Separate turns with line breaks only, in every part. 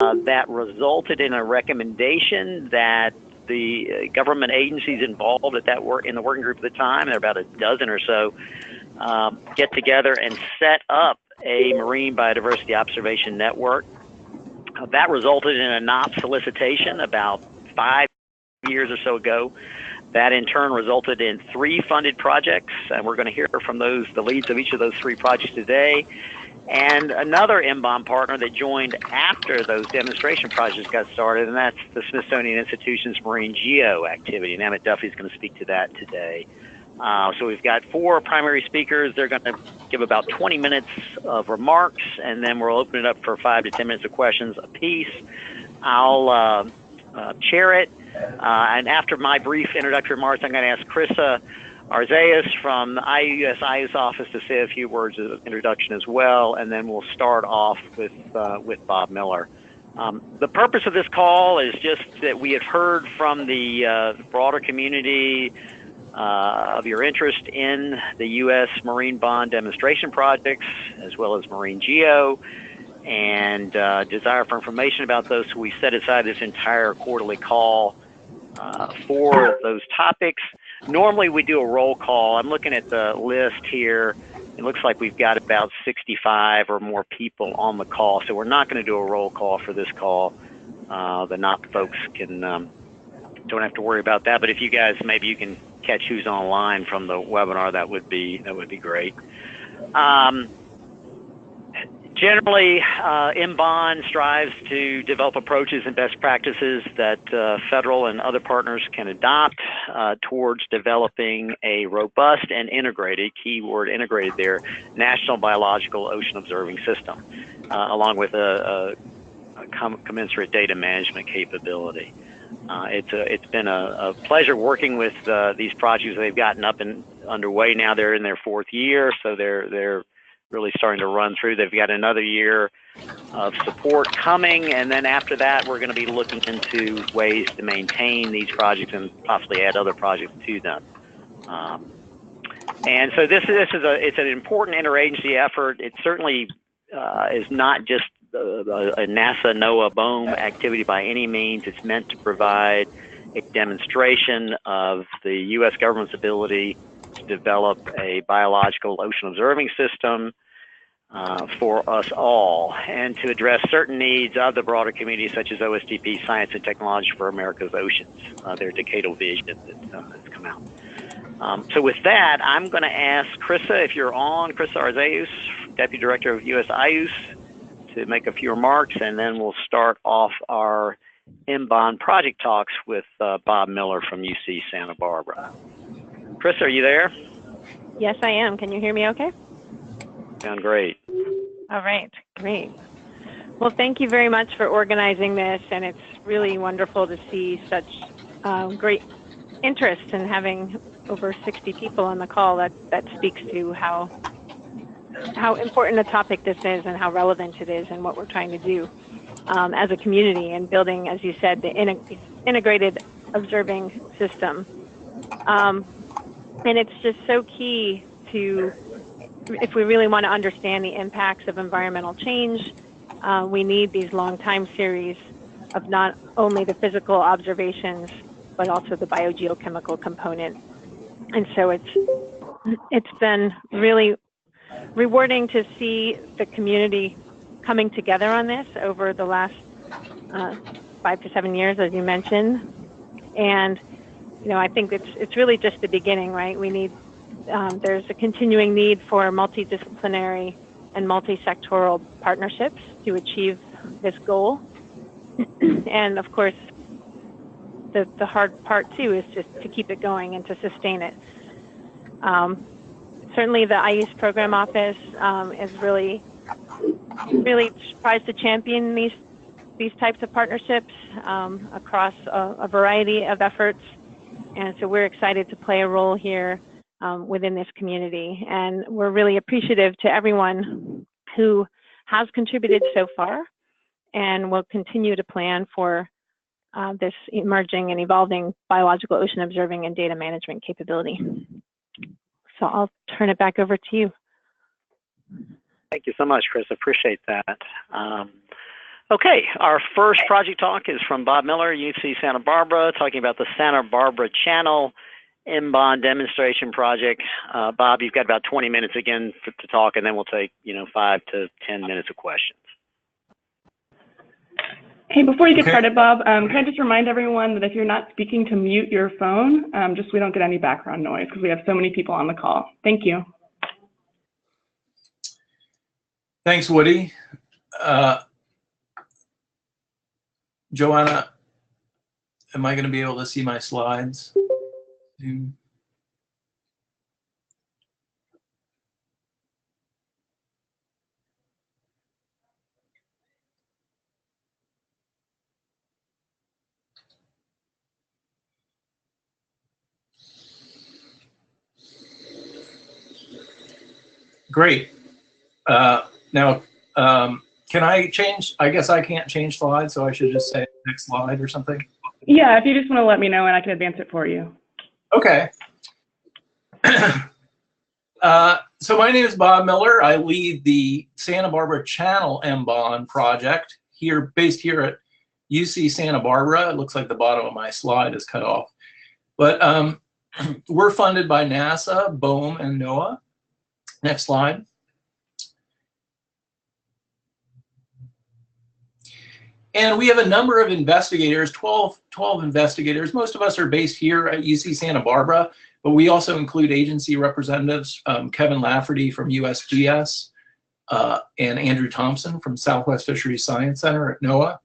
That resulted in a recommendation that the government agencies involved at that in the working group at the time, there are about a dozen or so, get together and set up a marine biodiversity observation network. That resulted in a NOPP solicitation about 5 years or so ago. That in turn resulted in 3 funded projects, and we're going to hear from the leads of each of those 3 projects today. And another NBOM partner that joined after those demonstration projects got started, and that's the Smithsonian Institution's Marine Geo activity. And Emmett Duffy's going to speak to that today. So we've got 4 primary speakers. They're going to give about 20 minutes of remarks, and then we'll open it up for 5 to 10 minutes of questions apiece. I'll chair it, and after my brief introductory remarks, I'm going to ask Krista Arzeus from the US-IUS office to say a few words of introduction as well, and then we'll start off with Bob Miller. The purpose of this call is just that we have heard from the broader community of your interest in the U.S. Marine Bond demonstration projects, as well as Marine Geo, and desire for information about those. So we set aside this entire quarterly call for those topics. Normally we do a roll call. I'm looking at the list here. It looks like we've got about 65 or more people on the call, so we're not going to do a roll call for this call. The NOPP folks can don't have to worry about that. But if you guys, maybe you can catch who's online from the webinar, that would be great. Generally, MBON strives to develop approaches and best practices that federal and other partners can adopt towards developing a robust and integrated, keyword integrated there, national biological ocean observing system, along with a commensurate data management capability. It's been a pleasure working with these projects. They've gotten up and underway now. They're in their 4th year, so they're really starting to run through. They've got another year of support coming, and then after that, we're going to be looking into ways to maintain these projects and possibly add other projects to them. And so it's an important interagency effort. It certainly is not just a NASA, NOAA, BOEM activity by any means. It's meant to provide a demonstration of the U.S. government's ability to develop a biological ocean observing system for us all, and to address certain needs of the broader community, such as OSTP, Science and Technology for America's Oceans, their decadal vision that's come out. So with that, I'm going to ask Krista, if you're on, Krista Arzeus, Deputy Director of US-IUS, to make a few remarks, and then we'll start off our MBON project talks with Bob Miller from UC Santa Barbara. Krista, are you there?
Yes, I am. Can you hear me okay?
Sound great.
All right, great. Well, thank you very much for organizing this, and it's really wonderful to see such great interest in having over 60 people on the call. That speaks to how important a topic this is and how relevant it is and what we're trying to do as a community and building, as you said, the integrated observing system. And it's just so key to, if we really want to understand the impacts of environmental change, we need these long time series of not only the physical observations, but also the biogeochemical component. And so it's been really rewarding to see the community coming together on this over the last 5 to 7 years, as you mentioned. And I think it's really just the beginning, right? We need, there's a continuing need for multidisciplinary and multi-sectoral partnerships to achieve this goal. And of course, the hard part too is just to keep it going and to sustain it. Certainly the IUS program office is really tries to champion these types of partnerships across a variety of efforts. And so we're excited to play a role here within this community. And we're really appreciative to everyone who has contributed so far and will continue to plan for this emerging and evolving biological ocean observing and data management capability. So I'll turn it back over to you.
Thank you so much, Chris. Appreciate that. Okay, our first project talk is from Bob Miller, UC Santa Barbara, talking about the Santa Barbara Channel M-Bond demonstration project. Bob, you've got about 20 minutes again to talk, and then we'll take 5 to 10 minutes of questions.
Hey, before you get started, Bob, can I just remind everyone that if you're not speaking, to mute your phone, just so we don't get any background noise, because we have so many people on the call. Thank you.
Thanks, Woody. Joanna, am I going to be able to see my slides? Great. Now, can I change? I guess I can't change slides, so I should just say next slide or something?
Yeah, if you just want to let me know and I can advance it for you.
Okay. So my name is Bob Miller. I lead the Santa Barbara Channel M-Bond project based here at UC Santa Barbara. It looks like the bottom of my slide is cut off. But we're funded by NASA, BOEM, and NOAA. Next slide. And we have a number of investigators, 12 investigators. Most of us are based here at UC Santa Barbara, but we also include agency representatives, Kevin Lafferty from USGS, and Andrew Thompson from Southwest Fisheries Science Center at NOAA,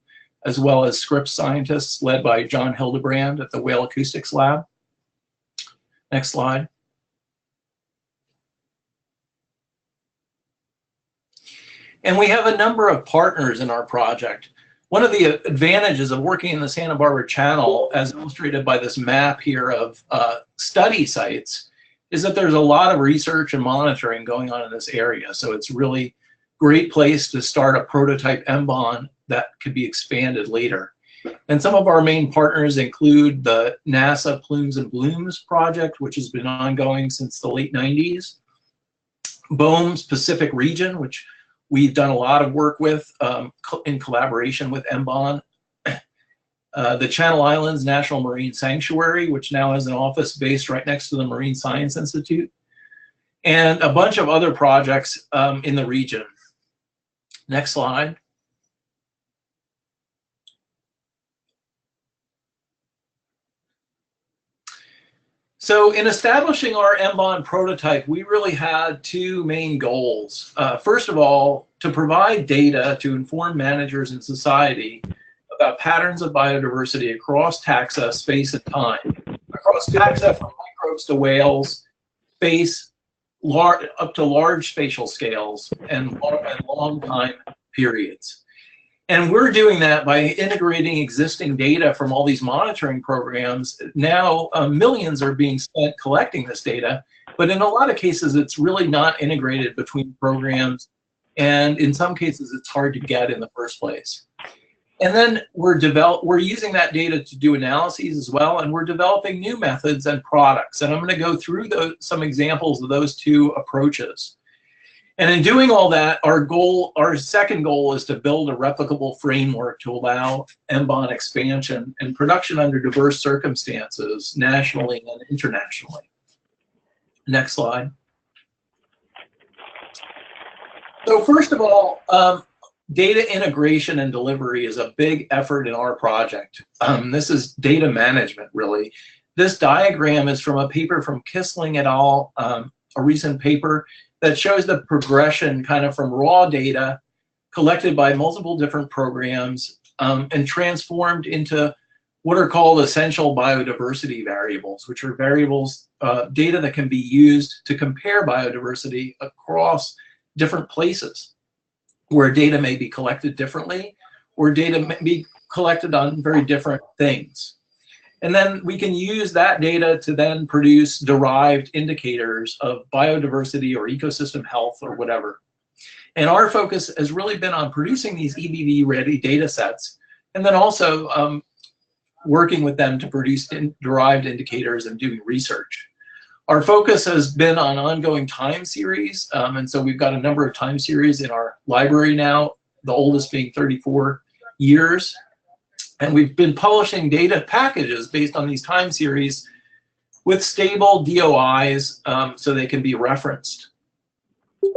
as well as Scripps scientists led by John Hildebrand at the Whale Acoustics Lab. Next slide. And we have a number of partners in our project. One of the advantages of working in the Santa Barbara Channel, as illustrated by this map here of study sites, is that there's a lot of research and monitoring going on in this area. So it's really a great place to start a prototype M-Bond that could be expanded later. And some of our main partners include the NASA Plumes and Blooms project, which has been ongoing since the late 90s, BOEM's Pacific region, which we've done a lot of work with in collaboration with M-Bond. The Channel Islands National Marine Sanctuary, which now has an office based right next to the Marine Science Institute, and a bunch of other projects in the region. Next slide. So in establishing our M-Bond prototype, we really had two main goals. First of all, to provide data to inform managers in society about patterns of biodiversity across taxa, space, and time. Across taxa, from microbes to whales, space, up to large spatial scales, and long time periods. And we're doing that by integrating existing data from all these monitoring programs. Now, millions are being spent collecting this data, but in a lot of cases, it's really not integrated between programs. And in some cases, it's hard to get in the first place. And then we're using that data to do analyses as well, and we're developing new methods and products. And I'm going to go through some examples of those two approaches. And in doing all that, our second goal is to build a replicable framework to allow M-Bond expansion and production under diverse circumstances, nationally and internationally. Next slide. So first of all, data integration and delivery is a big effort in our project. This is data management, really. This diagram is from a paper from Kissling et al., a recent paper that shows the progression kind of from raw data collected by multiple different programs and transformed into what are called essential biodiversity variables, which are variables, data that can be used to compare biodiversity across different places where data may be collected differently or data may be collected on very different things. And then we can use that data to then produce derived indicators of biodiversity or ecosystem health or whatever. And our focus has really been on producing these EBV-ready data sets and then also working with them to produce derived indicators and doing research. Our focus has been on ongoing time series. And so we've got a number of time series in our library now, the oldest being 34 years. And we've been publishing data packages based on these time series with stable DOIs so they can be referenced.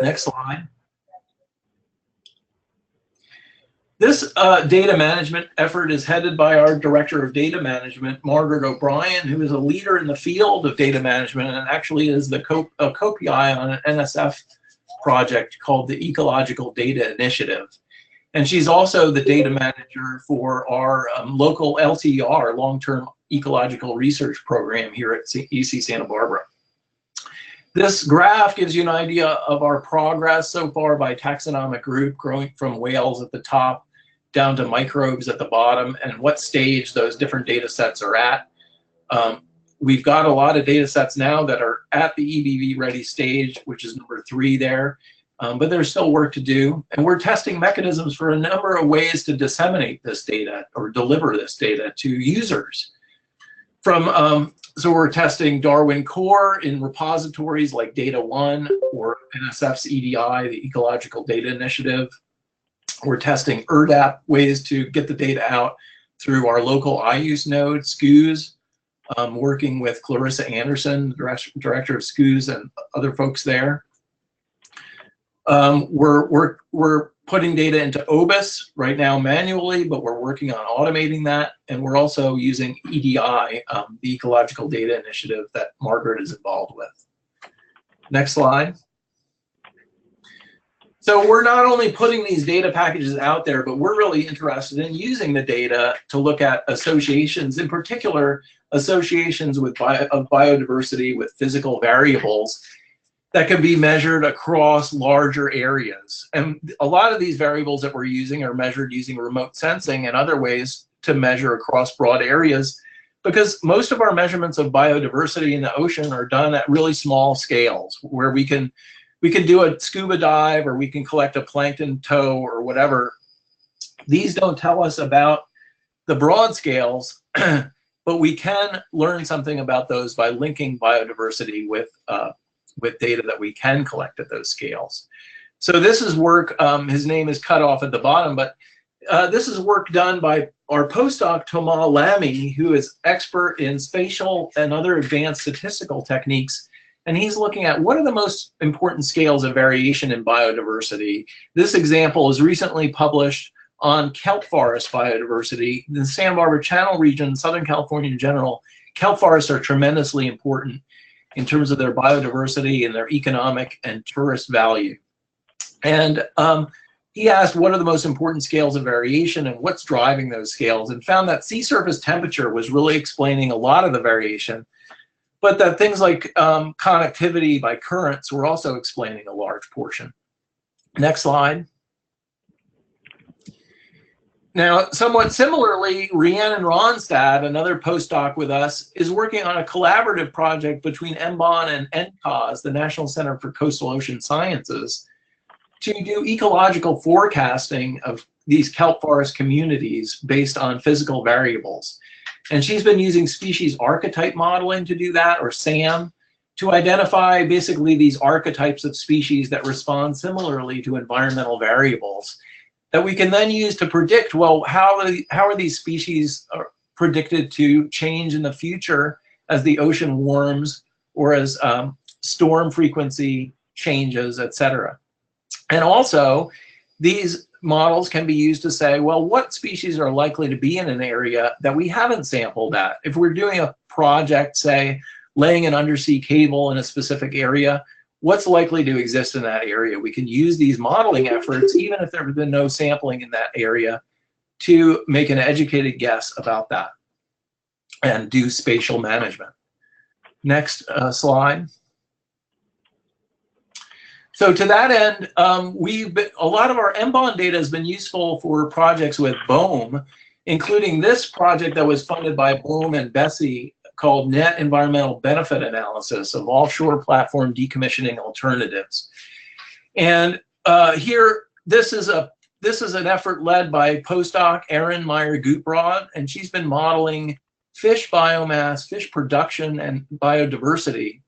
Next slide. This data management effort is headed by our Director of Data Management, Margaret O'Brien, who is a leader in the field of data management and actually is the co-PI on an NSF project called the Ecological Data Initiative. And she's also the data manager for our local LTR, Long-Term Ecological Research Program here at UC Santa Barbara. This graph gives you an idea of our progress so far by taxonomic group, growing from whales at the top down to microbes at the bottom, and what stage those different data sets are at. We've got a lot of data sets now that are at the EBV ready stage, which is number 3 there, but there's still work to do. And we're testing mechanisms for a number of ways to disseminate this data or deliver this data to users. So we're testing Darwin Core in repositories like Data One or NSF's EDI, the Ecological Data Initiative. We're testing ERDAP ways to get the data out through our local iUse node, SCOOS, working with Clarissa Anderson, director of SCOOS, and other folks there. We're putting data into OBIS right now manually, but we're working on automating that. And we're also using EDI, the Ecological Data Initiative that Margaret is involved with. Next slide. So we're not only putting these data packages out there, but we're really interested in using the data to look at associations, in particular, associations of biodiversity with physical variables that can be measured across larger areas. And a lot of these variables that we're using are measured using remote sensing and other ways to measure across broad areas, because most of our measurements of biodiversity in the ocean are done at really small scales, where we can do a scuba dive, or we can collect a plankton tow or whatever. These don't tell us about the broad scales, but we can learn something about those by linking biodiversity with data that we can collect at those scales. So this is work, his name is cut off at the bottom, but this is work done by our postdoc, Thomas Lamy, who is expert in spatial and other advanced statistical techniques. And he's looking at what are the most important scales of variation in biodiversity. This example is recently published on kelp forest biodiversity. In the Santa Barbara Channel region, Southern California in general, kelp forests are tremendously important in terms of their biodiversity and their economic and tourist value. And he asked what are the most important scales of variation and what's driving those scales, and found that sea surface temperature was really explaining a lot of the variation, but that things like connectivity by currents were also explaining a large portion. Next slide. Now, somewhat similarly, Rhiannon Ronstadt, another postdoc with us, is working on a collaborative project between MBON and NCOS, the National Center for Coastal Ocean Sciences, to do ecological forecasting of these kelp forest communities based on physical variables. And she's been using species archetype modeling to do that, or SAM, to identify basically these archetypes of species that respond similarly to environmental variables that we can then use to predict, well, how are these species predicted to change in the future as the ocean warms or as storm frequency changes, et cetera. And also, these models can be used to say, well, what species are likely to be in an area that we haven't sampled at? If we're doing a project, say, laying an undersea cable in a specific area, what's likely to exist in that area? We can use these modeling efforts, even if there has been no sampling in that area, to make an educated guess about that and do spatial management. Next slide. So to that end, a lot of our MBON data has been useful for projects with BOEM, including this project that was funded by BOEM and Bessie called Net Environmental Benefit Analysis of Offshore Platform Decommissioning Alternatives. And here, this is an effort led by postdoc Erin Meyer-Gutbrod, and she's been modeling fish biomass, fish production, and biodiversity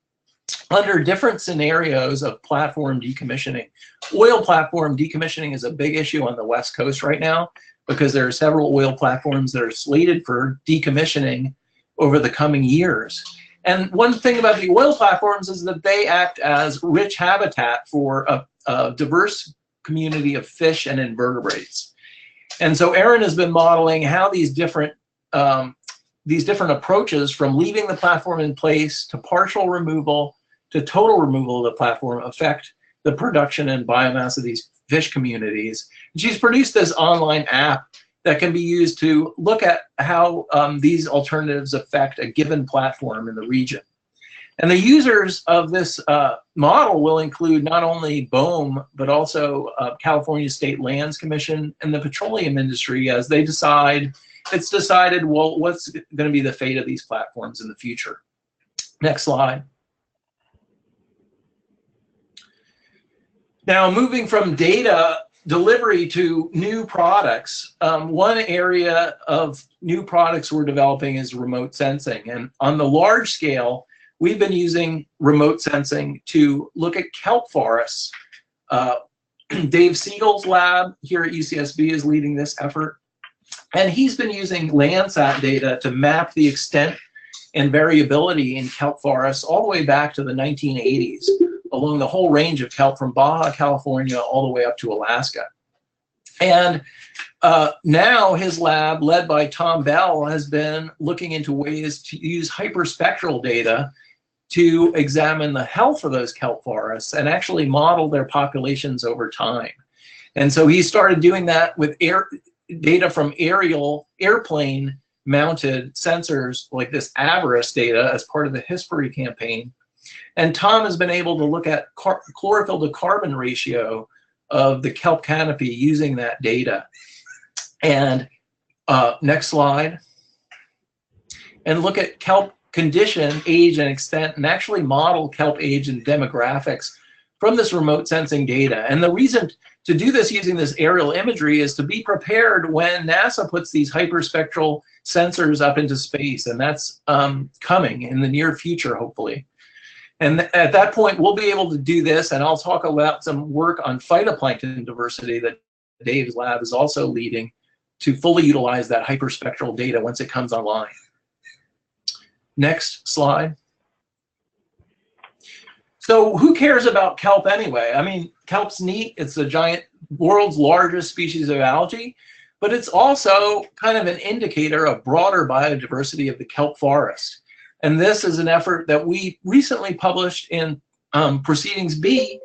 under different scenarios of platform decommissioning. Oil platform decommissioning is a big issue on the West Coast right now because there are several oil platforms that are slated for decommissioning over the coming years. And one thing about the oil platforms is that they act as rich habitat for a diverse community of fish and invertebrates. And so Erin has been modeling how these different approaches, from leaving the platform in place to partial removal to total removal of the platform, affect the production and biomass of these fish communities. And she's produced this online app that can be used to look at how these alternatives affect a given platform in the region. And the users of this model will include not only BOEM, but also California State Lands Commission and the petroleum industry as they decide, it's decided, well, what's going to be the fate of these platforms in the future. Next slide. Now, moving from data delivery to new products, one area of new products we're developing is remote sensing. And on the large scale, we've been using remote sensing to look at kelp forests. Dave Siegel's lab here at UCSB is leading this effort. And he's been using Landsat data to map the extent and variability in kelp forests all the way back to the 1980s, along the whole range of kelp from Baja California all the way up to Alaska. And now his lab, led by Tom Bell, has been looking into ways to use hyperspectral data to examine the health of those kelp forests and actually model their populations over time. And so he started doing that with data from airplane mounted sensors like this Avarice data as part of the History campaign. And Tom has been able to look at chlorophyll to carbon ratio of the kelp canopy using that data. And next slide. And look at kelp condition, age, and extent, and actually model kelp age and demographics from this remote sensing data. And the reason to do this using this aerial imagery is to be prepared when NASA puts these hyperspectral sensors up into space, and that's coming in the near future, hopefully. And at that point, we'll be able to do this, and I'll talk about some work on phytoplankton diversity that Dave's lab is also leading to fully utilize that hyperspectral data once it comes online. Next slide. So who cares about kelp anyway? I mean, kelp's neat. It's the giant, world's largest species of algae, but it's also kind of an indicator of broader biodiversity of the kelp forest. And this is an effort that we recently published in Proceedings B,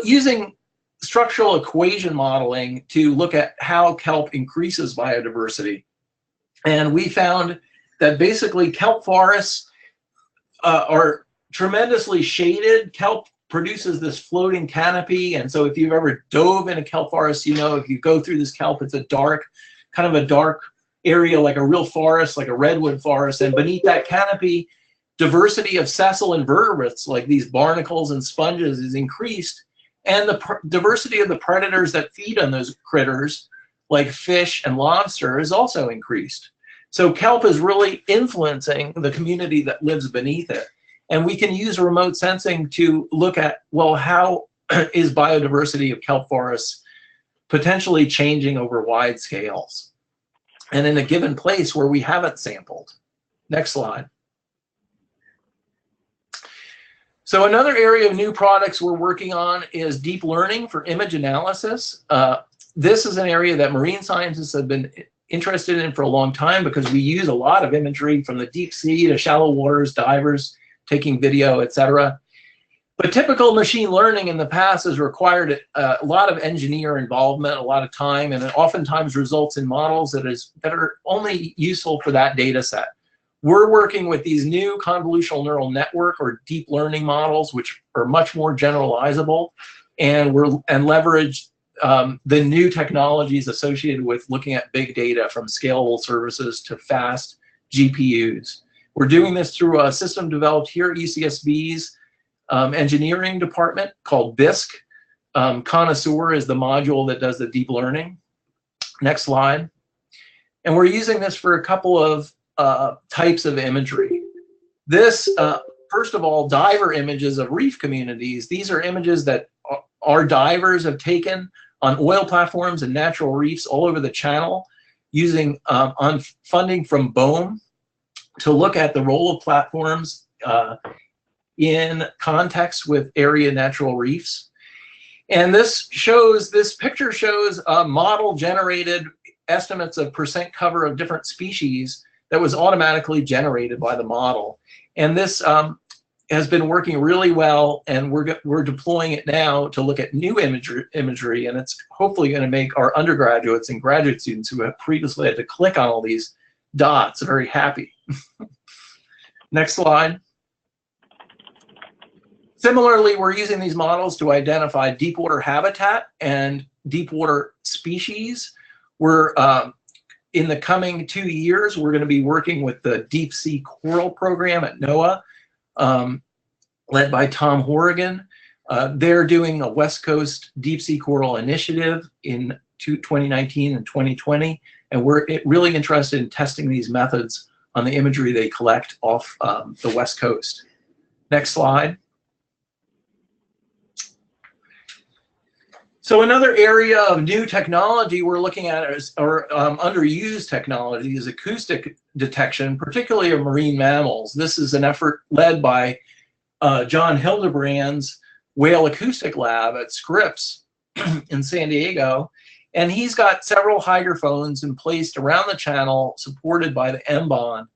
using structural equation modeling to look at how kelp increases biodiversity. And we found that basically kelp forests are tremendously shaded. Kelp produces this floating canopy, and so if you've ever dove in a kelp forest, you know if you go through this kelp, it's a dark, kind of a dark area, like a real forest, like a redwood forest, and beneath that canopy, diversity of sessile invertebrates, like these barnacles and sponges, is increased, and the diversity of the predators that feed on those critters, like fish and lobster, is also increased. So kelp is really influencing the community that lives beneath it. And we can use remote sensing to look at, well, how is biodiversity of kelp forests potentially changing over wide scales and in a given place where we haven't sampled. Next slide. So another area of new products we're working on is deep learning for image analysis. This is an area that marine scientists have been interested in for a long time because we use a lot of imagery from the deep sea to shallow waters, divers, taking video, etc. But typical machine learning in the past has required a lot of engineer involvement, a lot of time, and it oftentimes results in models that are only useful for that data set. We're working with these new convolutional neural network or deep learning models, which are much more generalizable, and leverage the new technologies associated with looking at big data, from scalable services to fast GPUs. We're doing this through a system developed here at UCSB's engineering department called BISC. Connoisseur is the module that does the deep learning. Next slide. And we're using this for a couple of types of imagery. This first of all, diver images of reef communities. These are images that our divers have taken on oil platforms and natural reefs all over the channel, using on funding from BOEM to look at the role of platforms in context with area natural reefs. And this picture shows model generated estimates of percent cover of different species that was automatically generated by the model. And this has been working really well, and we're deploying it now to look at new imagery, and it's hopefully going to make our undergraduates and graduate students who have previously had to click on all these dots very happy. Next slide. Similarly, we're using these models to identify deep water habitat and deep water species. We're in the coming 2 years, we're going to be working with the Deep Sea Coral Program at NOAA, led by Tom Horrigan. They're doing a West Coast Deep Sea Coral Initiative in 2019 and 2020, and we're really interested in testing these methods on the imagery they collect off the West Coast. Next slide. So another area of new technology we're looking at or underused technology is acoustic detection, particularly of marine mammals. This is an effort led by John Hildebrand's Whale Acoustic Lab at Scripps in San Diego. And he's got several hydrophones placed around the channel supported by the MBON,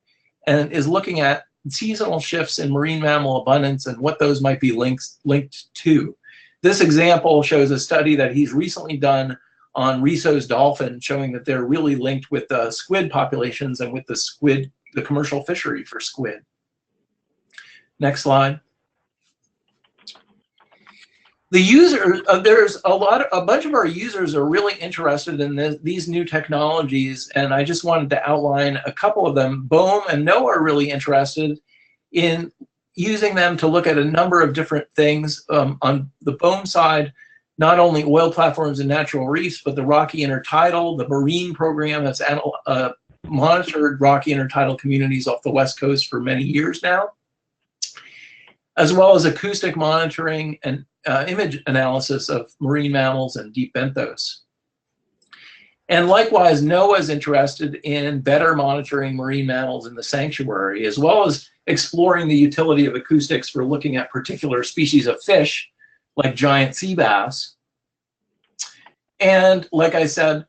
and is looking at seasonal shifts in marine mammal abundance and what those might be linked to. This example shows a study that he's recently done on Risso's dolphin, showing that they're really linked with the squid populations and with the commercial fishery for squid. Next slide. The user, there's a bunch of our users are really interested in these new technologies, and I just wanted to outline a couple of them. BOEM and NOAA are really interested in using them to look at a number of different things. On the BOEM side, not only oil platforms and natural reefs, but the rocky intertidal. The marine program has monitored rocky intertidal communities off the West Coast for many years now, as well as acoustic monitoring and image analysis of marine mammals and deep benthos. And likewise, NOAA is interested in better monitoring marine mammals in the sanctuary, as well as exploring the utility of acoustics for looking at particular species of fish, like giant sea bass. And like I said,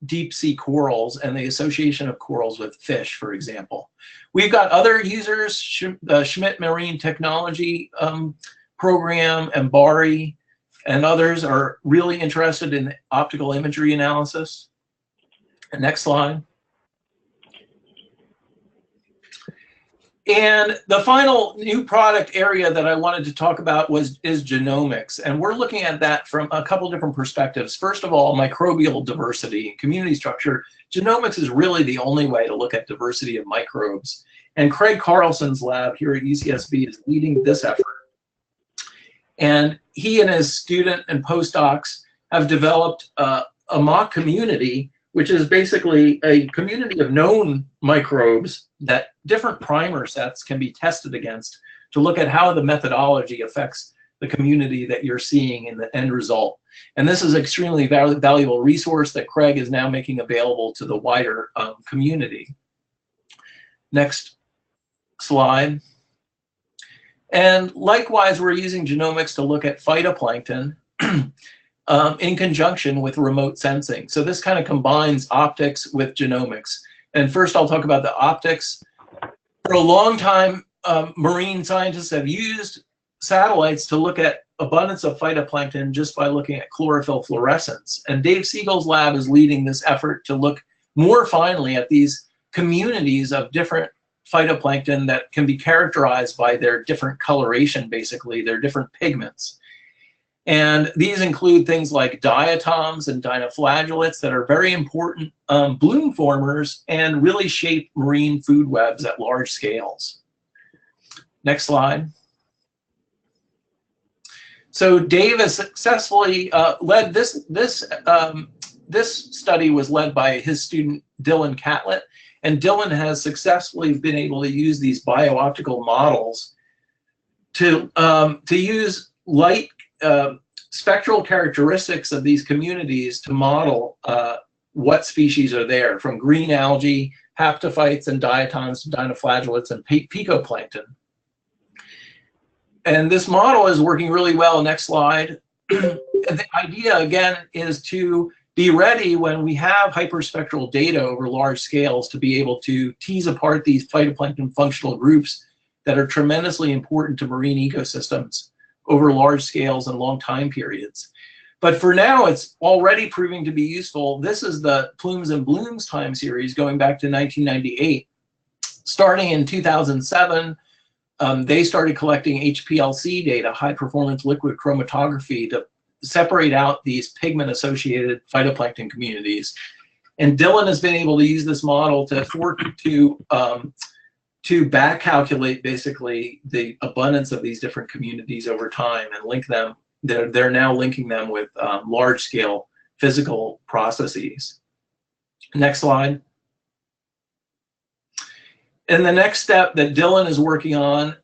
deep sea corals and the association of corals with fish, for example. We've got other users, the Schmidt Marine Technology Program and BARI, and others are really interested in optical imagery analysis. And next slide. And the final new product area that I wanted to talk about is genomics. And we're looking at that from a couple different perspectives. First of all, microbial diversity and community structure. Genomics is really the only way to look at diversity of microbes. And Craig Carlson's lab here at UCSB is leading this effort. And he and his student and postdocs have developed a mock community, which is basically a community of known microbes that different primer sets can be tested against to look at how the methodology affects the community that you're seeing in the end result. And this is an extremely valuable resource that Craig is now making available to the wider community. Next slide. And likewise, we're using genomics to look at phytoplankton in conjunction with remote sensing. So this kind of combines optics with genomics. And first I'll talk about the optics. For a long time, marine scientists have used satellites to look at abundance of phytoplankton just by looking at chlorophyll fluorescence. And Dave Siegel's lab is leading this effort to look more finely at these communities of different phytoplankton that can be characterized by their different coloration, basically, their different pigments. And these include things like diatoms and dinoflagellates that are very important bloom formers and really shape marine food webs at large scales. Next slide. So Dave has successfully led this study was led by his student Dylan Catlett, and Dylan has successfully been able to use these biooptical models to use light spectral characteristics of these communities to model what species are there, from green algae, haptophytes and diatoms, dinoflagellates, and picoplankton. And this model is working really well. Next slide. The idea, again, is to be ready when we have hyperspectral data over large scales to be able to tease apart these phytoplankton functional groups that are tremendously important to marine ecosystems over large scales and long time periods. But for now, it's already proving to be useful. This is the Plumes and Blooms time series going back to 1998. Starting in 2007, they started collecting HPLC data, high performance liquid chromatography, to separate out these pigment associated phytoplankton communities. And Dylan has been able to use this model to back calculate basically the abundance of these different communities over time and link them. They're now linking them with large scale physical processes. Next slide. And the next step that Dylan is working on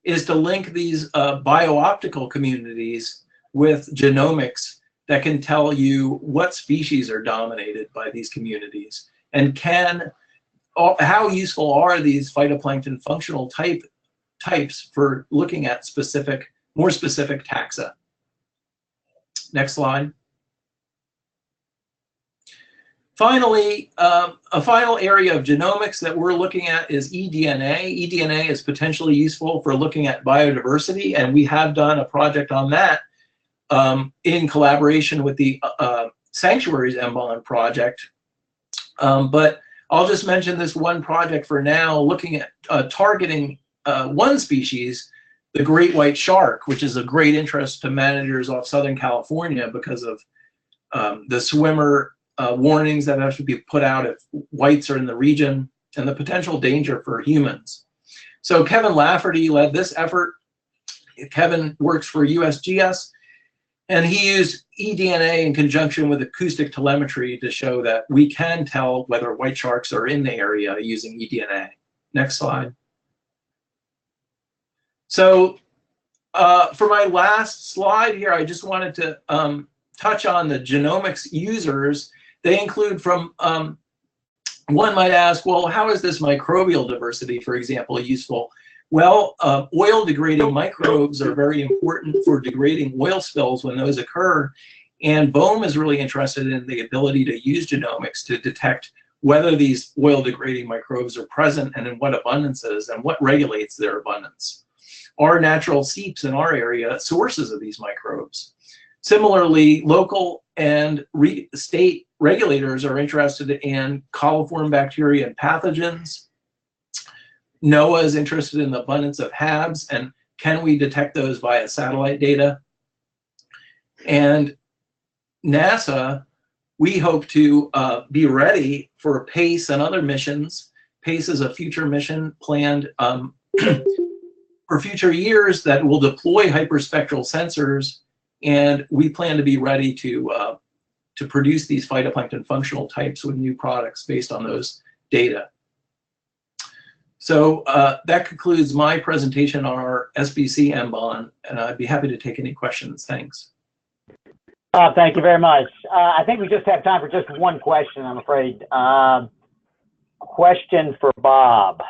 is to link these biooptical communities with genomics that can tell you what species are dominated by these communities, and how useful are these phytoplankton functional types for looking at more specific taxa. Next slide. Finally, a final area of genomics that we're looking at is eDNA. eDNA is potentially useful for looking at biodiversity, and we have done a project on that in collaboration with the Sanctuaries MBON project. But I'll just mention this one project for now, looking at targeting one species, the great white shark, which is of great interest to managers off Southern California because of the swimmer warnings that have to be put out if whites are in the region, and the potential danger for humans. So Kevin Lafferty led this effort. Kevin works for USGS, and he used eDNA in conjunction with acoustic telemetry to show that we can tell whether white sharks are in the area using eDNA. Next slide. So for my last slide here, I just wanted to touch on the genomics users. They include from, one might ask, well, how is this microbial diversity, for example, useful? Well, oil-degrading microbes are very important for degrading oil spills when those occur, and BOEM is really interested in the ability to use genomics to detect whether these oil-degrading microbes are present and in what abundances, and what regulates their abundance. Are natural seeps in our area sources of these microbes? Similarly, local and state regulators are interested in coliform bacteria and pathogens. NOAA is interested in the abundance of HABs, and can we detect those via satellite data? And NASA, we hope to be ready for PACE and other missions. PACE is a future mission planned for future years that will deploy hyperspectral sensors, and we plan to be ready to produce these phytoplankton functional types with new products based on those data. So that concludes my presentation on our SBC MBON, and I'd be happy to take any questions. Thanks.
Thank you very much. I think we just have time for just one question, I'm afraid. Question for Bob.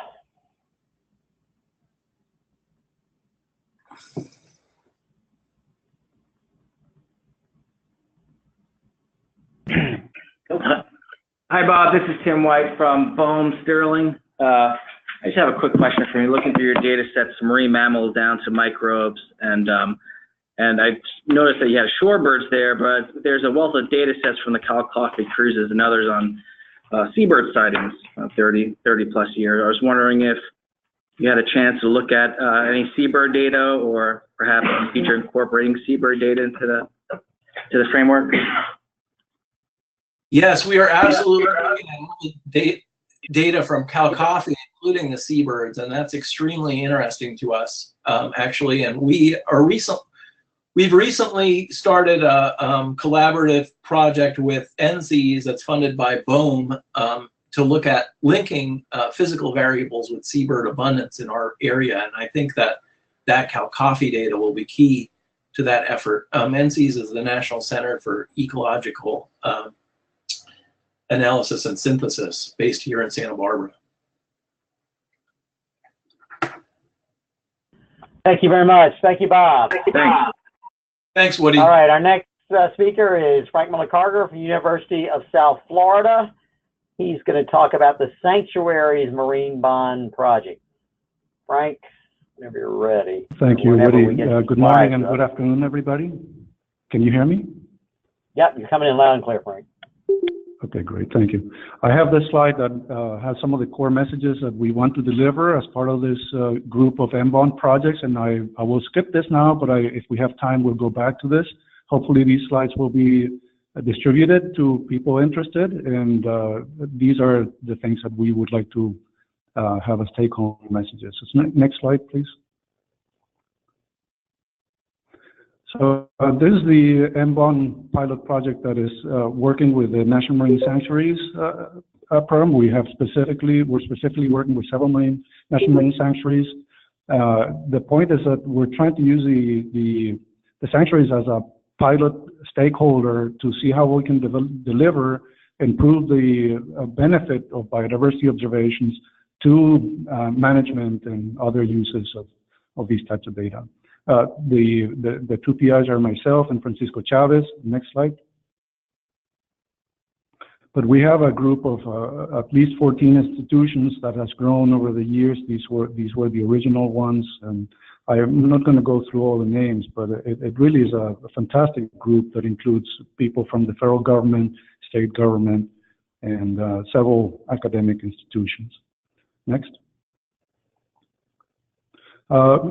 Hi, Bob. This is Tim White from BOEM Sterling. I just have a quick question for you. Looking through your data sets, from marine mammals down to microbes, and I noticed that you have shorebirds there, but there's a wealth of data sets from the Kalkofe cruises and others on seabird sightings, 30 plus years. I was wondering if you had a chance to look at any seabird data, or perhaps in the future incorporating seabird data into the framework.
Yes, we are absolutely looking at data from Kalkofe, including the seabirds, and that's extremely interesting to us, actually. And we've recently started a collaborative project with NCs that's funded by BOEM to look at linking physical variables with seabird abundance in our area. And I think that DAC coffee data will be key to that effort. NCEAS is the National Center for Ecological Analysis and Synthesis, based here in Santa Barbara.
Thank you very much. Thank you, Bob.
Thanks.
Thanks, Woody.
All right, our next speaker is Frank Millicarger from the University of South Florida. He's going to talk about the Sanctuaries Marine Bond Project. Frank, whenever you're ready.
Thank you, Woody. Good morning and good afternoon, everybody. Can you hear me?
Yep, you're coming in loud and clear, Frank.
Okay, great. Thank you. I have this slide that has some of the core messages that we want to deliver as part of this group of M-Bond projects, and I will skip this now, but if we have time, we'll go back to this. Hopefully, these slides will be distributed to people interested, and these are the things that we would like to have as take-home messages. So, next slide, please. So this is the M-Bond pilot project that is working with the National Marine Sanctuaries program. We're specifically working with several national marine sanctuaries. The point is that we're trying to use the sanctuaries as a pilot stakeholder to see how we can deliver, improve the benefit of biodiversity observations to management and other uses of these types of data. The two PIs are myself and Francisco Chavez. Next slide. But we have a group of at least 14 institutions that has grown over the years. These were the original ones, and I am not going to go through all the names, but it really is a fantastic group that includes people from the federal government, state government, and several academic institutions. Next.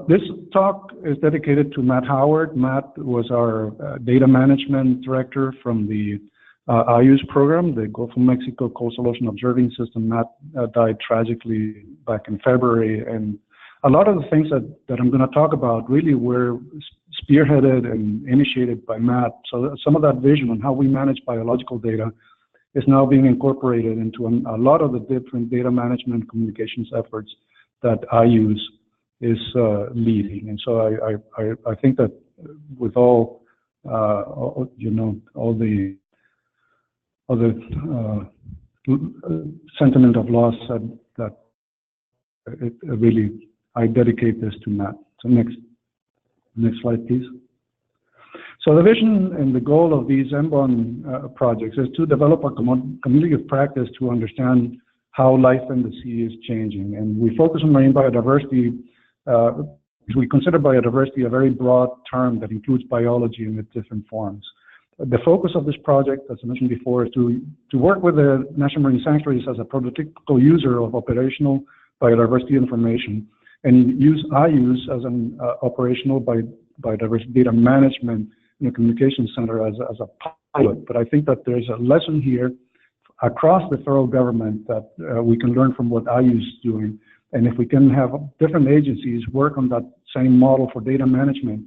This talk is dedicated to Matt Howard. Matt was our data management director from the IUS program, the Gulf of Mexico Coastal Ocean Observing System. Matt died tragically back in February, and a lot of the things that I'm going to talk about really were spearheaded and initiated by Matt. So some of that vision on how we manage biological data is now being incorporated into a lot of the different data management communications efforts that IUS is leading. And so I think that with all the sentiment of loss that it really, I dedicate this to Matt. So next slide, please. So the vision and the goal of these M-Bond projects is to develop a community of practice to understand how life in the sea is changing. And we focus on marine biodiversity. We consider biodiversity a very broad term that includes biology in its different forms. The focus of this project, as I mentioned before, is to work with the National Marine Sanctuaries as a prototypical user of operational biodiversity information and use IUS as an operational biodiversity data management in a communication center as a pilot. But I think that there's a lesson here across the federal government that we can learn from what IUS is doing. And if we can have different agencies work on that same model for data management,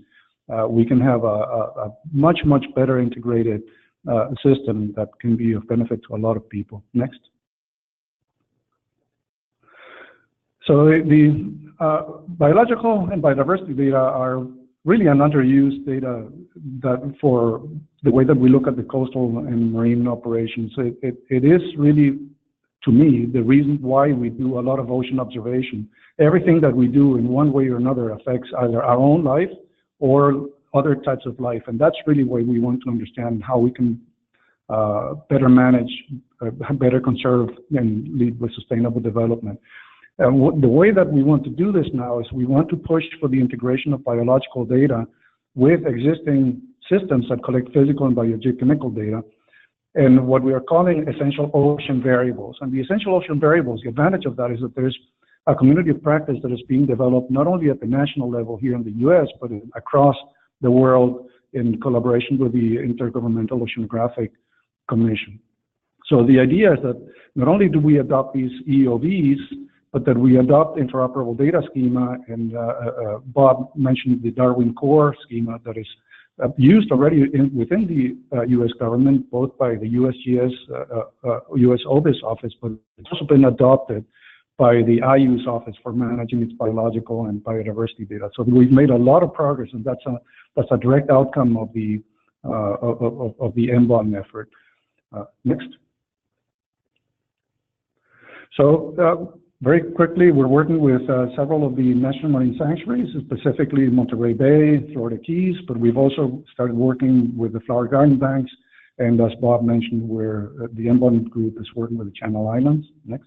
we can have a much, much better integrated system that can be of benefit to a lot of people. Next. So the biological and biodiversity data are really an underused data that for the way that we look at the coastal and marine operations. It is really, to me, the reason why we do a lot of ocean observation. Everything that we do in one way or another affects either our own life or other types of life. And that's really why we want to understand how we can better manage, better conserve, and lead with sustainable development. And the way that we want to do this now is we want to push for the integration of biological data with existing systems that collect physical and biogeochemical data, and what we are calling essential ocean variables. And the essential ocean variables, the advantage of that is that there's a community of practice that is being developed not only at the national level here in the US, but across the world in collaboration with the Intergovernmental Oceanographic Commission. So the idea is that not only do we adopt these EOVs, but that we adopt interoperable data schema, and Bob mentioned the Darwin Core schema that is used already within the U.S. government, both by the USGS, US OBIS office, but it's also been adopted by the IU's Office for Managing its Biological and Biodiversity Data. So we've made a lot of progress, and that's a direct outcome of the NBON effort. Next. So very quickly, we're working with several of the national marine sanctuaries, specifically Monterey Bay, Florida Keys, but we've also started working with the Flower Garden Banks, and as Bob mentioned, where the NBON group is working with the Channel Islands. Next.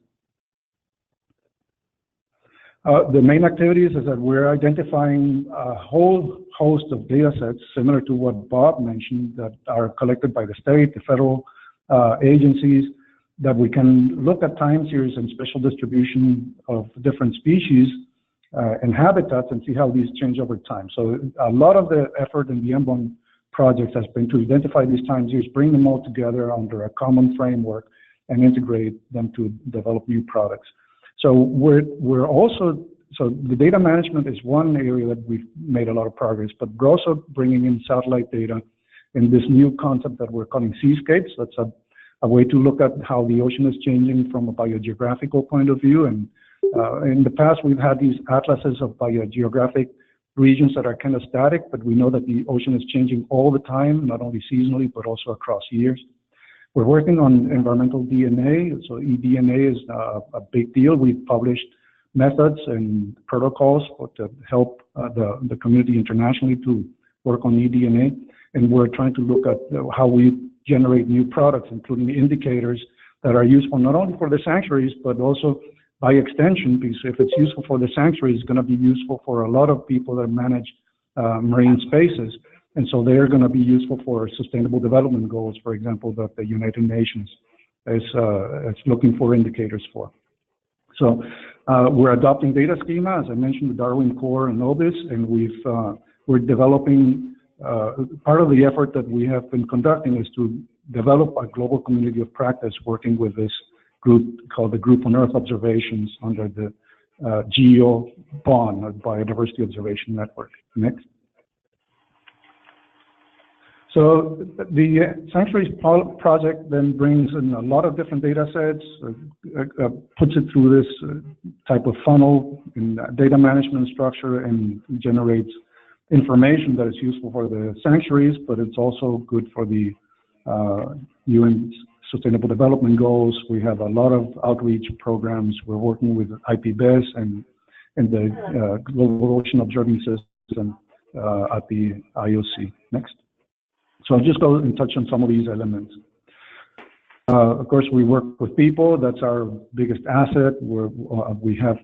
The main activities is that we're identifying a whole host of data sets similar to what Bob mentioned that are collected by the state, the federal agencies, that we can look at time series and spatial distribution of different species and habitats and see how these change over time. So a lot of the effort in the NBON projects has been to identify these time series, bring them all together under a common framework, and integrate them to develop new products. So we're also, so the data management is one area that we've made a lot of progress, but we're also bringing in satellite data in this new concept that we're calling seascapes. That's a way to look at how the ocean is changing from a biogeographical point of view. And in the past, we've had these atlases of biogeographic regions that are kind of static, but we know that the ocean is changing all the time, not only seasonally, but also across years. We're working on environmental DNA, so eDNA is a big deal. We've published methods and protocols to help the community internationally to work on eDNA, and we're trying to look at how we generate new products, including indicators that are useful not only for the sanctuaries, but also by extension, because if it's useful for the sanctuaries, it's going to be useful for a lot of people that manage marine spaces. And so they're going to be useful for sustainable development goals, for example, that the United Nations is looking for indicators for. So we're adopting data schema, as I mentioned, the Darwin Core and NOBIS, and we're developing, part of the effort that we have been conducting is to develop a global community of practice working with this group called the Group on Earth Observations under the GEO-BON, Biodiversity Observation Network. Next. So the Sanctuaries project then brings in a lot of different data sets, puts it through this type of funnel in data management structure, and generates information that is useful for the sanctuaries, but it's also good for the UN Sustainable Development Goals. We have a lot of outreach programs. We're working with IPBES and the Global Ocean Observing System at the IOC. Next. So I'll just go and touch on some of these elements. Of course, we work with people. That's our biggest asset. We have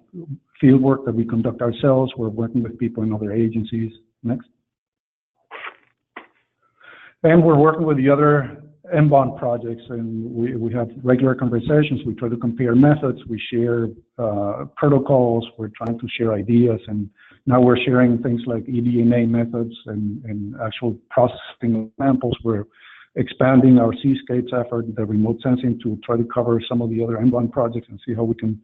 field work that we conduct ourselves. We're working with people in other agencies. Next. And we're working with the other NBON projects, and we have regular conversations. We try to compare methods. We share protocols. We're trying to share ideas, and now we're sharing things like eDNA methods and actual processing samples. We're expanding our seascapes effort, the remote sensing, to try to cover some of the other NBON projects and see how we can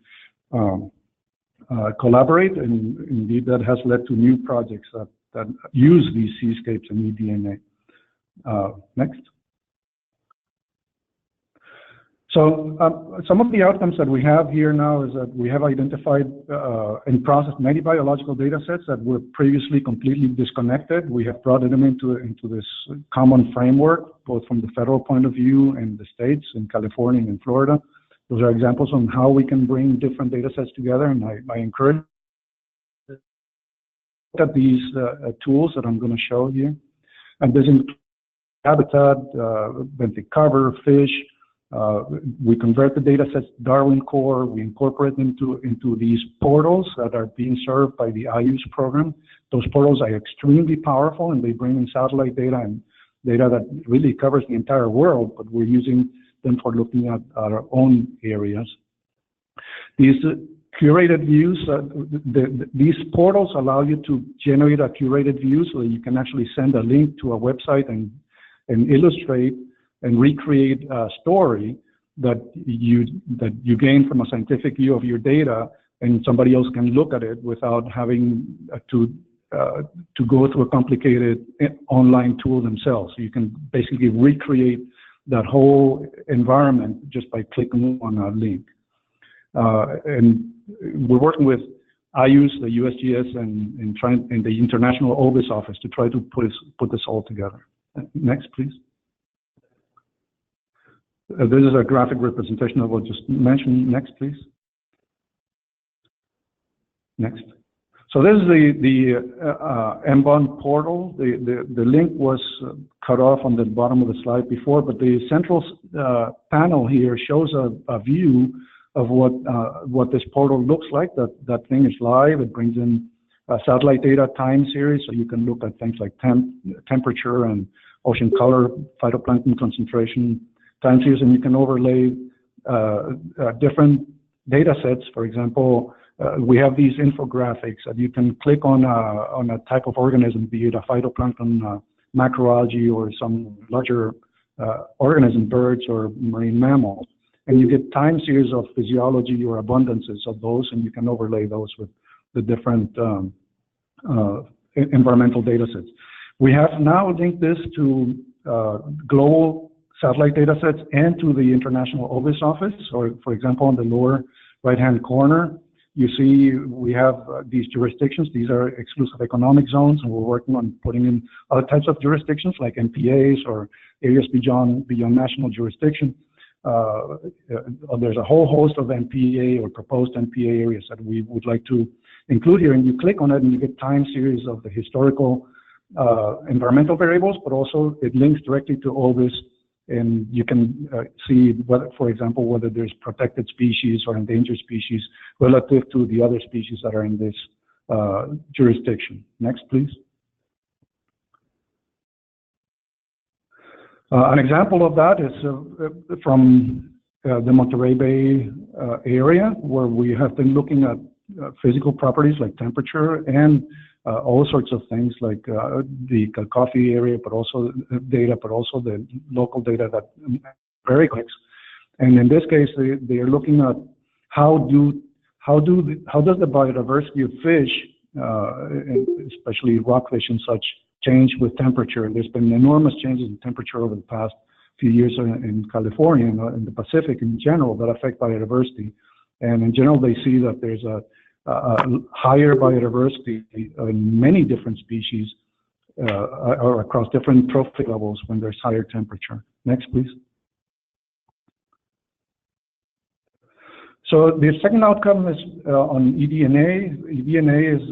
collaborate. And indeed, that has led to new projects that use these seascapes and eDNA. Next. So some of the outcomes that we have here now is that we have identified and processed many biological data sets that were previously completely disconnected. We have brought them into this common framework, both from the federal point of view and the states in California and in Florida. Those are examples on how we can bring different data sets together, and I encourage at these tools that I'm going to show here. And this includes habitat, benthic cover, fish. We convert the data sets to Darwin Core. We incorporate them into these portals that are being served by the IU's program. Those portals are extremely powerful, and they bring in satellite data and data that really covers the entire world, but we're using them for looking at our own areas. These curated views, these portals allow you to generate a curated view so that you can actually send a link to a website and illustrate and recreate a story that you gain from a scientific view of your data, and somebody else can look at it without having to go through a complicated online tool themselves. You can basically recreate that whole environment just by clicking on a link. And we're working with IUS, the USGS, and the International OBIS office to try to put this all together. Next, please. This is a graphic representation of what I just mentioned. Next, please. Next. So this is the MBON portal. The link was cut off on the bottom of the slide before, but the central panel here shows a view of what this portal looks like. That thing is live. It brings in satellite data time series, so you can look at things like temperature and ocean color, phytoplankton concentration time series, and you can overlay different data sets. For example, we have these infographics that you can click on a type of organism, be it a phytoplankton, macroalgae, or some larger organism, birds or marine mammals. And you get time series of physiology or abundances of those, and you can overlay those with the different environmental data sets. We have now linked this to global satellite data sets and to the International OBIS office. Or, for example, on the lower right-hand corner, you see we have these jurisdictions. These are exclusive economic zones, and we're working on putting in other types of jurisdictions like MPAs or areas beyond national jurisdiction. There's a whole host of MPA or proposed MPA areas that we would like to include here, and you click on it and you get time series of the historical environmental variables, but also it links directly to OBIS, and you can see whether, for example, whether there's protected species or endangered species relative to the other species that are in this jurisdiction. Next, please. An example of that is from the Monterey Bay area, where we have been looking at physical properties like temperature and all sorts of things like the coffee area, but also data, but also the local data that very clicks. And in this case, they are looking at how does the biodiversity of fish, especially rockfish and such, change with temperature. There's been enormous changes in temperature over the past few years in California and in the Pacific in general that affect biodiversity. And in general, they see that there's a higher biodiversity in many different species or across different trophic levels when there's higher temperature. Next, please. So the second outcome is on eDNA. eDNA is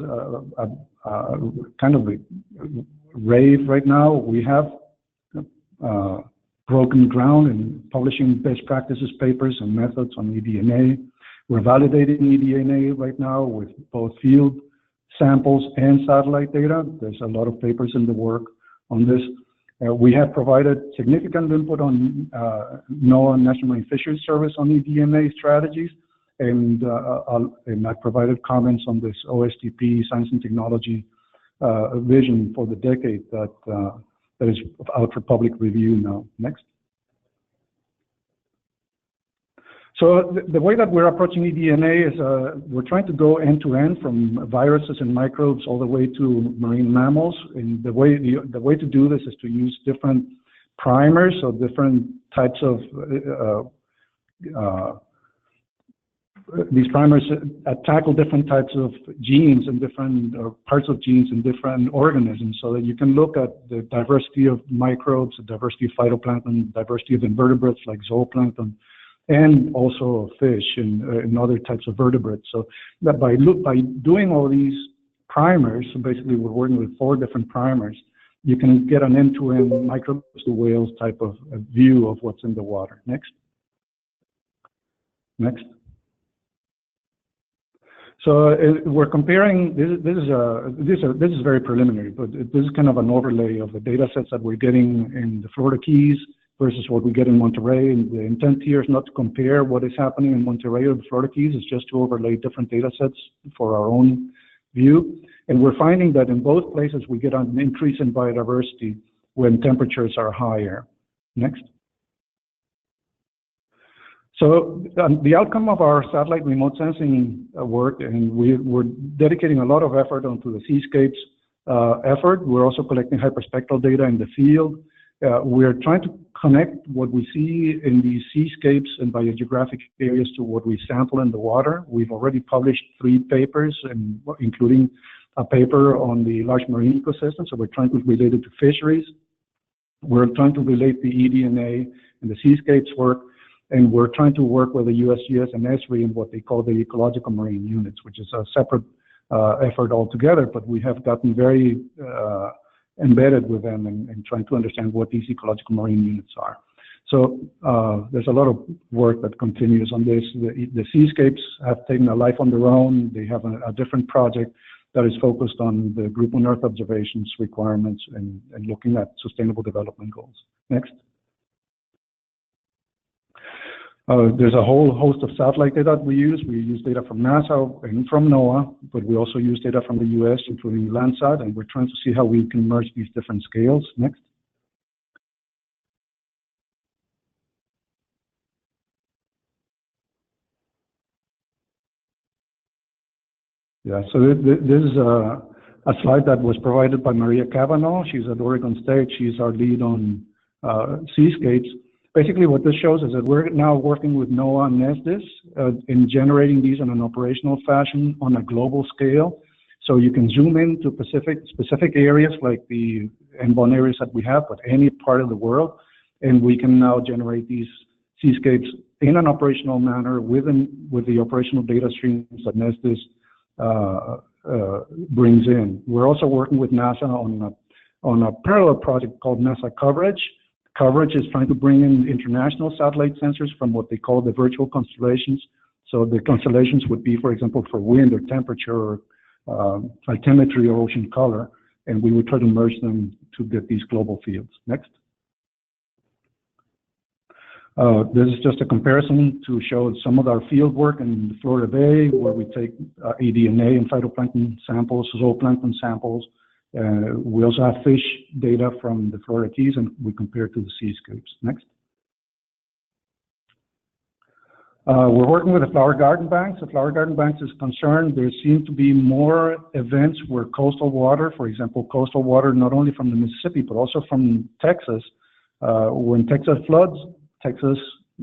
kind of a rave right now. We have broken ground in publishing best practices papers and methods on eDNA. We're validating eDNA right now with both field samples and satellite data. There's a lot of papers in the work on this. We have provided significant input on NOAA National Marine Fisheries Service on eDNA strategies, and I provided comments on this OSTP science and technology vision for the decade that is out for public review now. Next. So the way that we're approaching eDNA is we're trying to go end-to-end from viruses and microbes all the way to marine mammals. And the way to do this is to use different primers, so different types of these primers tackle different types of genes and different parts of genes in different organisms, so that you can look at the diversity of microbes, the diversity of phytoplankton, diversity of invertebrates like zooplankton, and also fish and other types of vertebrates. So that by doing all these primers, so basically we're working with 4 different primers, you can get an end-to-end microbes to whales type of view of what's in the water. Next. Next. So we're comparing. This is very preliminary, but this is kind of an overlay of the data sets that we're getting in the Florida Keys versus what we get in Monterey. And the intent here is not to compare what is happening in Monterey or the Florida Keys. It's just to overlay different data sets for our own view. And we're finding that in both places we get an increase in biodiversity when temperatures are higher. Next. So the outcome of our satellite remote sensing work, and we're dedicating a lot of effort onto the seascapes effort. We're also collecting hyperspectral data in the field, we're trying to connect what we see in these seascapes and biogeographic areas to what we sample in the water. We've already published 3 papers, including a paper on the large marine ecosystem, so we're trying to relate it to fisheries. We're trying to relate the eDNA and the seascapes work, and we're trying to work with the USGS and ESRI in what they call the ecological marine units, which is a separate effort altogether, but we have gotten very embedded with them and trying to understand what these ecological marine units are. So there's a lot of work that continues on this. The seascapes have taken a life on their own. They have a different project that is focused on the group on Earth observations requirements and looking at sustainable development goals. Next. There's a whole host of satellite data that we use. We use data from NASA and from NOAA, but we also use data from the US, including Landsat, and we're trying to see how we can merge these different scales. Next. Yeah, so this is a slide that was provided by Maria Cavanaugh. She's at Oregon State. She's our lead on seascapes. Basically, what this shows is that we're now working with NOAA and NESDIS in generating these in an operational fashion on a global scale. So you can zoom into specific areas like the NBON areas that we have, but any part of the world, and we can now generate these seascapes in an operational manner with the operational data streams that NESDIS brings in. We're also working with NASA on a parallel project called NASA Coverage. Coverage is trying to bring in international satellite sensors from what they call the virtual constellations. So the constellations would be, for example, for wind or temperature or altimetry or ocean color, and we would try to merge them to get these global fields. Next. This is just a comparison to show some of our field work in the Florida Bay, where we take eDNA and phytoplankton samples, zooplankton samples. We also have fish data from the Florida Keys, and we compare to the seascapes. Next. We're working with the flower garden banks. The flower garden banks is concerned. There seem to be more events where coastal water, for example, coastal water not only from the Mississippi, but also from Texas, when Texas floods, Texas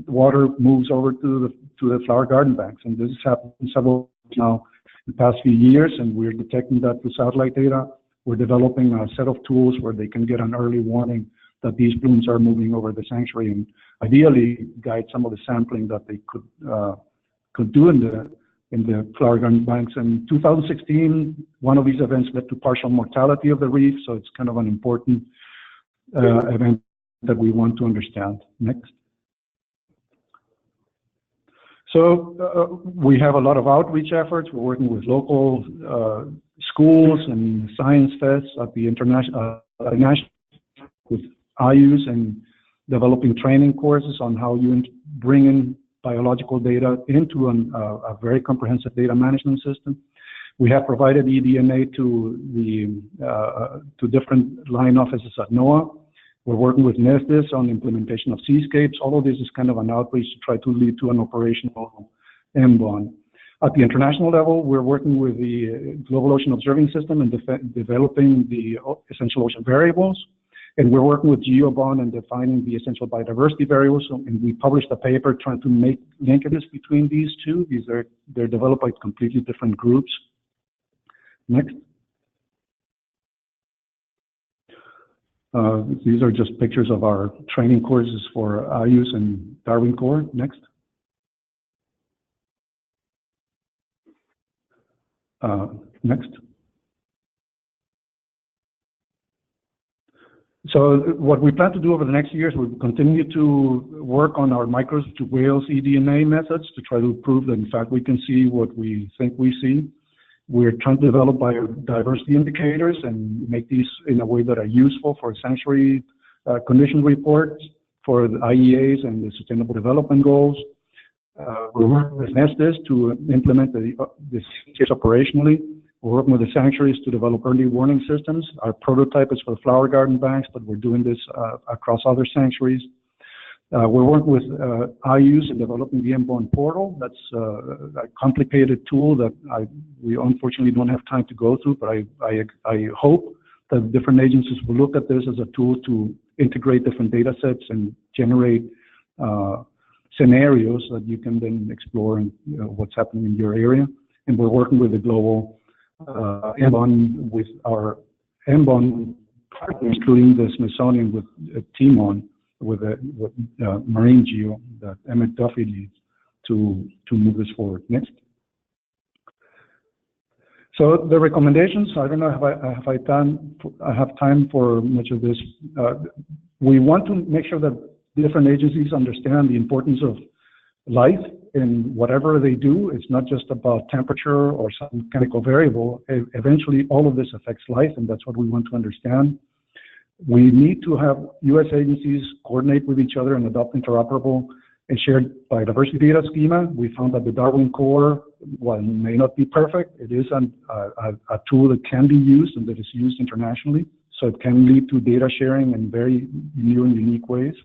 water moves over to the flower garden banks. And this has happened several times now in the past few years, and we're detecting that through satellite data. We're developing a set of tools where they can get an early warning that these blooms are moving over the sanctuary, and ideally guide some of the sampling that they could do in the flower garden banks. In 2016, one of these events led to partial mortality of the reef, so it's kind of an important event that we want to understand. Next. So we have a lot of outreach efforts. We're working with local schools and science fests at the national with IUs and developing training courses on how you bring in biological data into a very comprehensive data management system. We have provided eDNA to different line offices at NOAA. We're working with NESDIS on implementation of seascapes. All of this is kind of an outreach to try to lead to an operational NBON. At the international level, we're working with the Global Ocean Observing System and developing the essential ocean variables. And we're working with GeoBond and defining the essential biodiversity variables. And we published a paper trying to make linkages between these two. They're developed by completely different groups. Next. These are just pictures of our training courses for IUs and Darwin Core. Next. Next. So what we plan to do over the next years, we'll continue to work on our microbes to whales eDNA methods to try to prove that in fact we can see what we think we see. We're trying to develop biodiversity indicators and make these in a way that are useful for sanctuary condition reports, for the IEAs and the Sustainable Development Goals. We're working with NESDIS to implement this operationally. We're working with the sanctuaries to develop early warning systems. Our prototype is for the flower garden banks, but we're doing this across other sanctuaries. We're working with IUs in developing the NBON portal. That's a complicated tool that we unfortunately don't have time to go through, but I hope that different agencies will look at this as a tool to integrate different data sets and generate scenarios that you can then explore and what's happening in your area. And we're working with the global MBON, with our MBON partners, including the Smithsonian with TMON, with Marine Geo that Emmett Duffy leads to move this forward. Next. So the recommendations, I don't know if I have time for much of this. We want to make sure that different agencies understand the importance of life in whatever they do. It's not just about temperature or some chemical variable. Eventually, all of this affects life, and that's what we want to understand. We need to have U.S. agencies coordinate with each other and adopt interoperable and shared biodiversity data schema. We found that the Darwin Core, while it may not be perfect, it is a tool that can be used and that is used internationally. So it can lead to data sharing in very new and unique ways.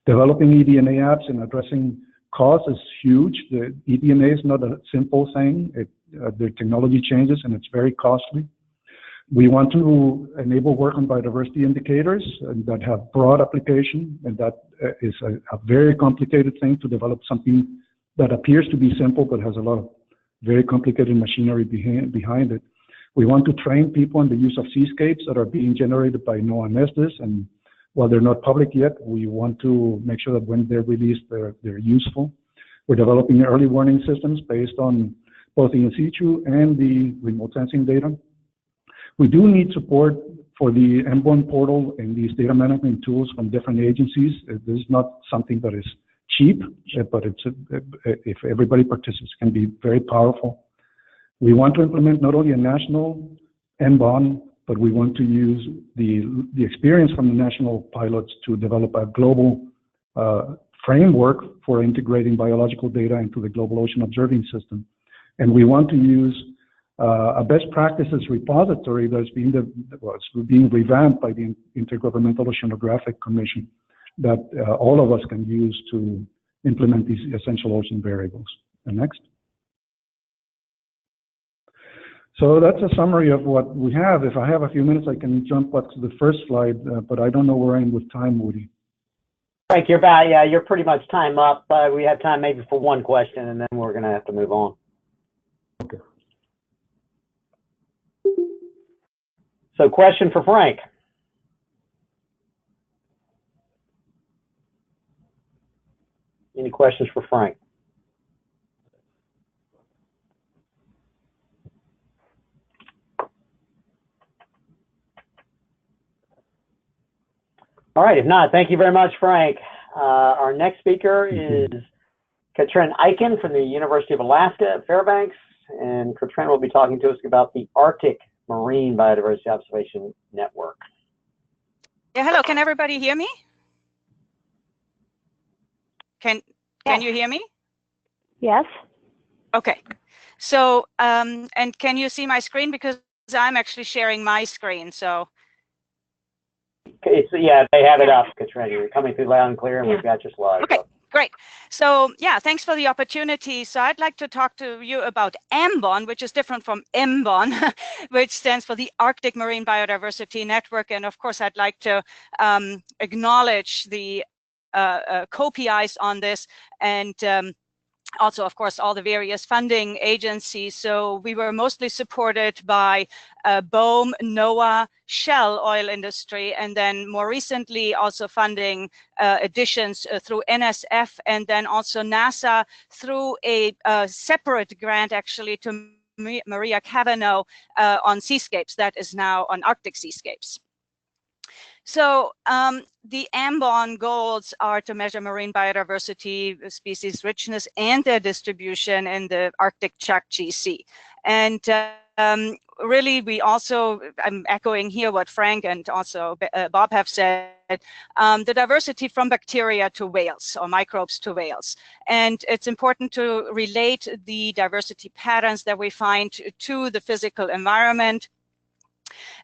Developing eDNA apps and addressing cost is huge. The eDNA is not a simple thing. The technology changes and it's very costly. We want to enable work on biodiversity indicators that have broad application, and that is a very complicated thing to develop something that appears to be simple but has a lot of very complicated machinery behind it. We want to train people on the use of seascapes that are being generated by NOAA and Estes, and while they're not public yet, we want to make sure that when they're released, they're useful. We're developing early warning systems based on both the in situ and the remote sensing data. We do need support for the MBON portal and these data management tools from different agencies. This is not something that is cheap, but if everybody participates, it can be very powerful. We want to implement not only a national MBON, but we want to use the experience from the national pilots to develop a global framework for integrating biological data into the global ocean observing system. And we want to use a best practices repository that's being revamped by the Intergovernmental Oceanographic Commission that all of us can use to implement these essential ocean variables. And next. So that's a summary of what we have. If I have a few minutes, I can jump up to the first slide, but I don't know where I am with time, Woody.
Frank, you're pretty much time up. We have time maybe for one question, and then we're going to have to move on.
Okay.
So question for Frank. Any questions for Frank? All right, if not, thank you very much, Frank. Our next speaker is Katrin Eichen from the University of Alaska at Fairbanks, and Katrin will be talking to us about the Arctic Marine Biodiversity Observation Network.
Yeah, hello, can everybody hear me? Can you hear me?
Yes.
Okay, so, and can you see my screen? Because I'm actually sharing my screen, so.
Yeah, they have it up, Katrin. You're coming through loud and clear, and we've got your slides.
Okay,
up.
Great. So yeah, thanks for the opportunity. So I'd like to talk to you about MBON, which is different from MBON, which stands for the Arctic Marine Biodiversity Network. And of course, I'd like to acknowledge the co-PIs on this, and also, of course, all the various funding agencies. So we were mostly supported by BOEM, NOAA, Shell oil industry, and then more recently also funding additions through NSF, and then also NASA through a separate grant actually to Maria Cavanaugh on seascapes, that is now on Arctic seascapes. So the MBON goals are to measure marine biodiversity, species richness, and their distribution in the Arctic Chukchi Sea. And really, we also, I'm echoing here what Frank and also Bob have said, the diversity from bacteria to whales, or microbes to whales. And it's important to relate the diversity patterns that we find to the physical environment.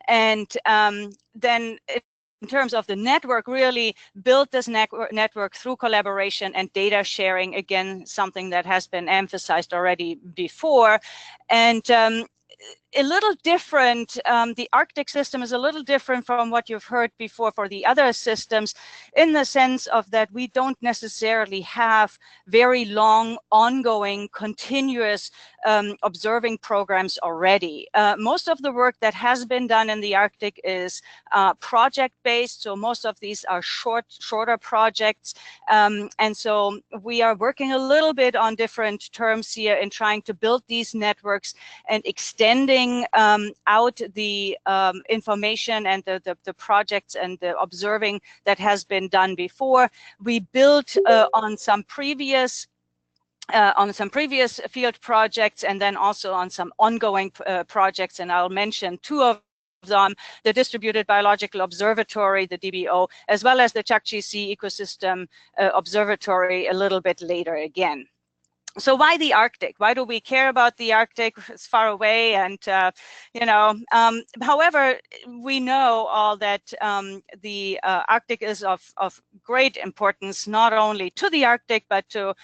And then in terms of the network, really build this network through collaboration and data sharing, again, something that has been emphasized already before. And a little different. The Arctic system is a little different from what you've heard before for the other systems, in the sense of that we don't necessarily have very long, ongoing, continuous observing programs already. Most of the work that has been done in the Arctic is project-based, so most of these are shorter projects, and so we are working a little bit on different terms here in trying to build these networks and extending out the information and the projects and the observing that has been done before. We built on some previous field projects, and then also on some ongoing projects, and I'll mention two of them: the Distributed Biological Observatory, the DBO, as well as the Chukchi Sea Ecosystem Observatory a little bit later again. So why the Arctic? Why do we care about the Arctic? It's far away, and however, we know all that the Arctic is of great importance, not only to the Arctic, but to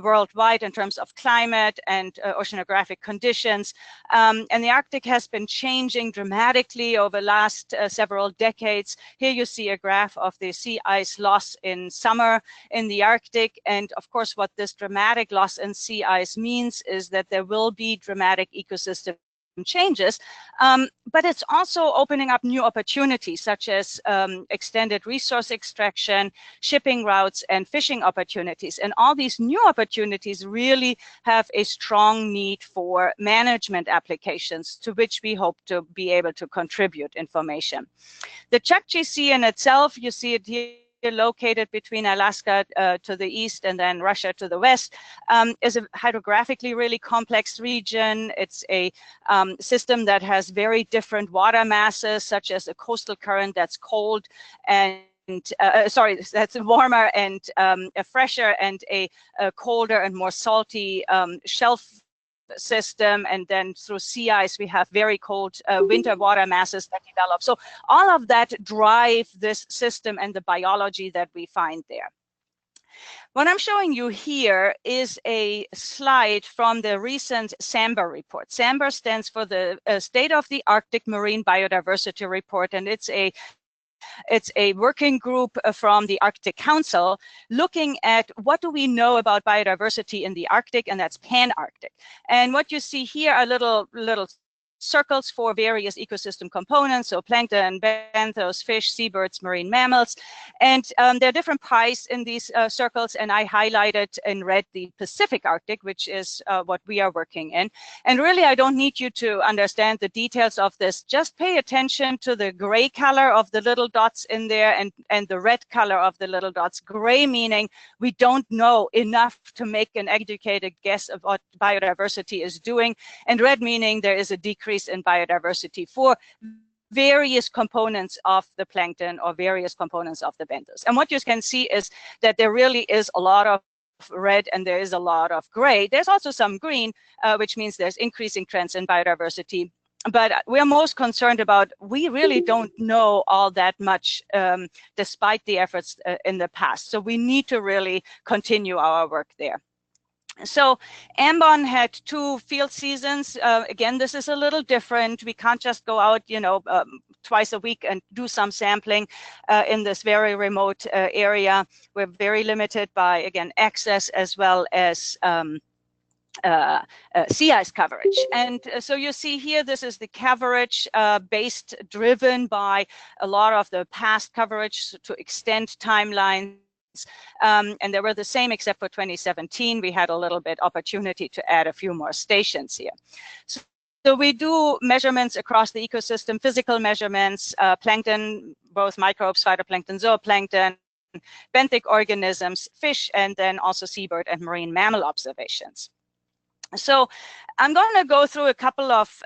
worldwide in terms of climate and oceanographic conditions. And the Arctic has been changing dramatically over the last several decades. Here you see a graph of the sea ice loss in summer in the Arctic, and of course what this dramatic loss in sea ice means is that there will be dramatic ecosystem changes, but it's also opening up new opportunities, such as extended resource extraction, shipping routes, and fishing opportunities. And all these new opportunities really have a strong need for management applications, to which we hope to be able to contribute information. The Chukchi Sea in itself, you see it here, located between Alaska to the east and then Russia to the west, is a hydrographically really complex region. It's a system that has very different water masses, such as a coastal current that's cold and that's warmer and fresher, and a colder and more salty shelf system, and then through sea ice we have very cold winter water masses that develop. So all of that drive this system and the biology that we find there. What I'm showing you here is a slide from the recent SAMBR report. SAMBR stands for the State of the Arctic Marine Biodiversity Report, and it's a working group from the Arctic Council looking at what do we know about biodiversity in the Arctic, and that's pan-Arctic. And what you see here are little circles for various ecosystem components, so plankton, benthos, fish, seabirds, marine mammals. And there are different pies in these circles, and I highlighted in red the Pacific Arctic, which is what we are working in. And really, I don't need you to understand the details of this. Just pay attention to the gray color of the little dots in there and the red color of the little dots. Gray meaning we don't know enough to make an educated guess of what biodiversity is doing, and red meaning there is a decrease in biodiversity for various components of the plankton or various components of the benthos. And what you can see is that there really is a lot of red and there is a lot of gray. There's also some green, which means there's increasing trends in biodiversity. But we're most concerned about, we really don't know all that much despite the efforts in the past. So we need to really continue our work there. So Ambon had 2 field seasons. Again, this is a little different. We can't just go out, twice a week and do some sampling in this very remote area. We're very limited by, again, access as well as sea ice coverage. And so you see here, this is the coverage driven by a lot of the past coverage to extend timelines. And they were the same except for 2017. We had a little bit opportunity to add a few more stations here. So we do measurements across the ecosystem, physical measurements, plankton, both microbes, phytoplankton, zooplankton, benthic organisms, fish, and then also seabird and marine mammal observations. So I'm going to go through a couple of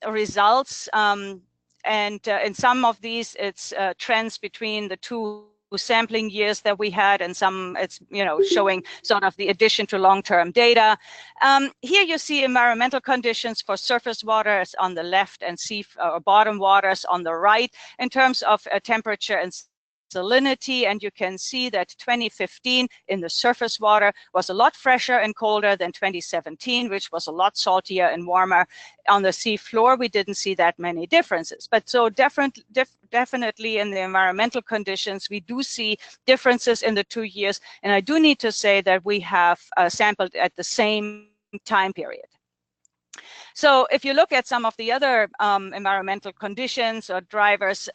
results, and in some of these, it's trends between the 2 sampling years that we had, and some it's showing sort of the addition to long-term data. Here you see environmental conditions for surface waters on the left and sea or bottom waters on the right in terms of temperature and salinity, and you can see that 2015 in the surface water was a lot fresher and colder than 2017, which was a lot saltier and warmer. On the sea floor, we didn't see that many differences. But so definitely in the environmental conditions, we do see differences in the 2 years. And I do need to say that we have sampled at the same time period. So if you look at some of the other environmental conditions or drivers,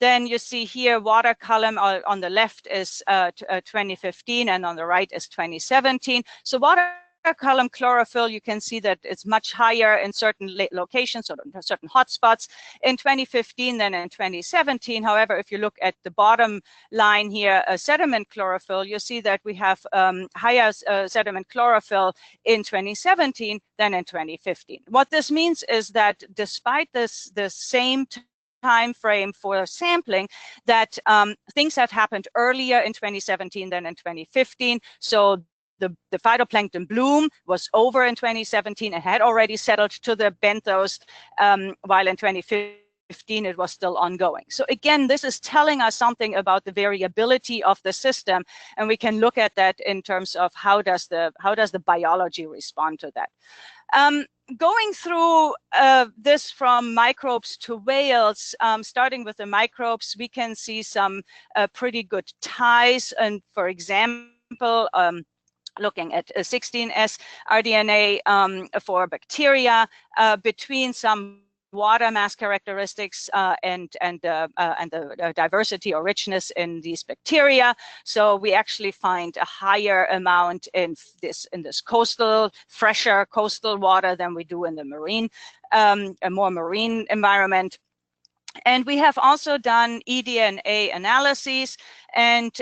then you see here water column on the left is 2015 and on the right is 2017. So water column chlorophyll, you can see that it's much higher in certain locations or certain hotspots in 2015 than in 2017. However, if you look at the bottom line here, sediment chlorophyll, you see that we have higher sediment chlorophyll in 2017 than in 2015. What this means is that despite the same time frame for sampling, that things have happened earlier in 2017 than in 2015. So the phytoplankton bloom was over in 2017 and had already settled to the benthos, while in 2015 it was still ongoing. So again, this is telling us something about the variability of the system, and we can look at that in terms of how does the biology respond to that. Going through this from microbes to whales, starting with the microbes, we can see some pretty good ties. And for example, looking at 16S rDNA for bacteria between some water mass characteristics and the diversity or richness in these bacteria. So we actually find a higher amount in this coastal, fresher coastal water than we do in the marine, a more marine environment. And we have also done eDNA analyses, and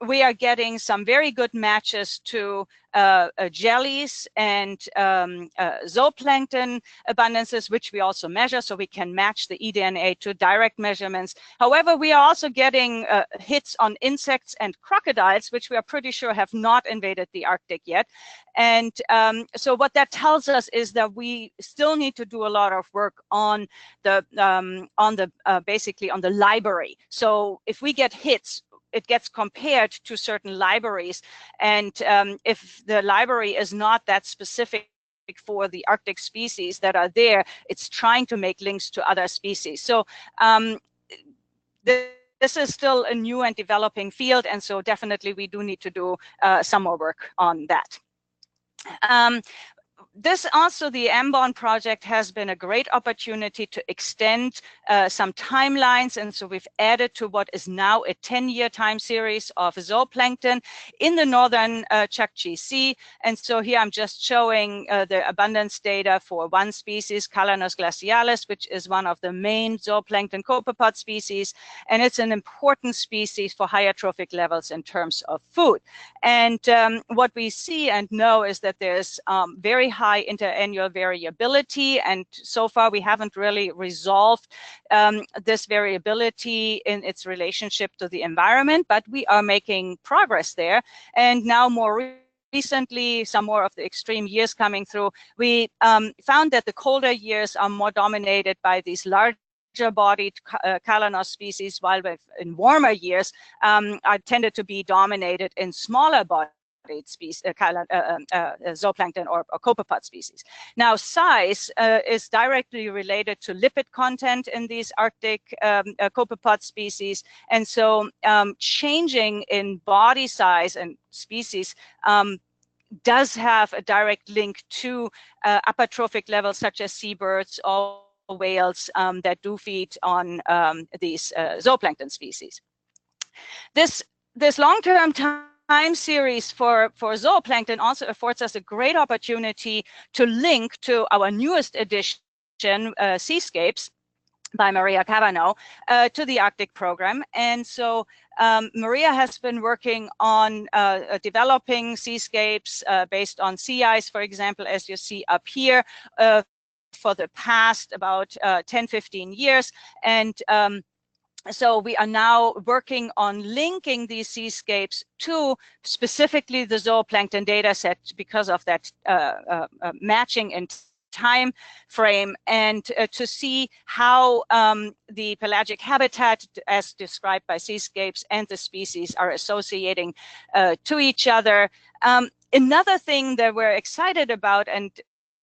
we are getting some very good matches to jellies and zooplankton abundances, which we also measure, so we can match the eDNA to direct measurements. However, we are also getting hits on insects and crocodiles, which we are pretty sure have not invaded the Arctic yet. And so what that tells us is that we still need to do a lot of work on the basically on the library. So if we get hits, it gets compared to certain libraries, and if the library is not that specific for the Arctic species that are there, it's trying to make links to other species. So this is still a new and developing field, and so definitely we do need to do some more work on that. This also, the MBON project, has been a great opportunity to extend some timelines, and so we've added to what is now a 10-year time series of zooplankton in the northern Chukchi Sea. And so here I'm just showing the abundance data for one species, Calanus glacialis, which is one of the main zooplankton copepod species, and it's an important species for higher trophic levels in terms of food. And what we see and know is that there's very high interannual variability, and so far we haven't really resolved this variability in its relationship to the environment, but we are making progress there. And now more recently, some more of the extreme years coming through, we found that the colder years are more dominated by these larger-bodied Calanus species, while in warmer years are tended to be dominated in smaller-bodied species, zooplankton or copepod species. Now, size is directly related to lipid content in these Arctic copepod species, and so changing in body size and species does have a direct link to upper trophic levels, such as seabirds or whales that do feed on these zooplankton species. This long-term time series for zooplankton also affords us a great opportunity to link to our newest edition, Seascapes, by Maria Cavanaugh, to the Arctic program. And so Maria has been working on developing seascapes based on sea ice, for example, as you see up here, for the past about 10-15 years. And so we are now working on linking these seascapes to specifically the zooplankton data set because of that matching in time frame, and to see how the pelagic habitat, as described by seascapes, and the species are associating to each other. Another thing that we're excited about, and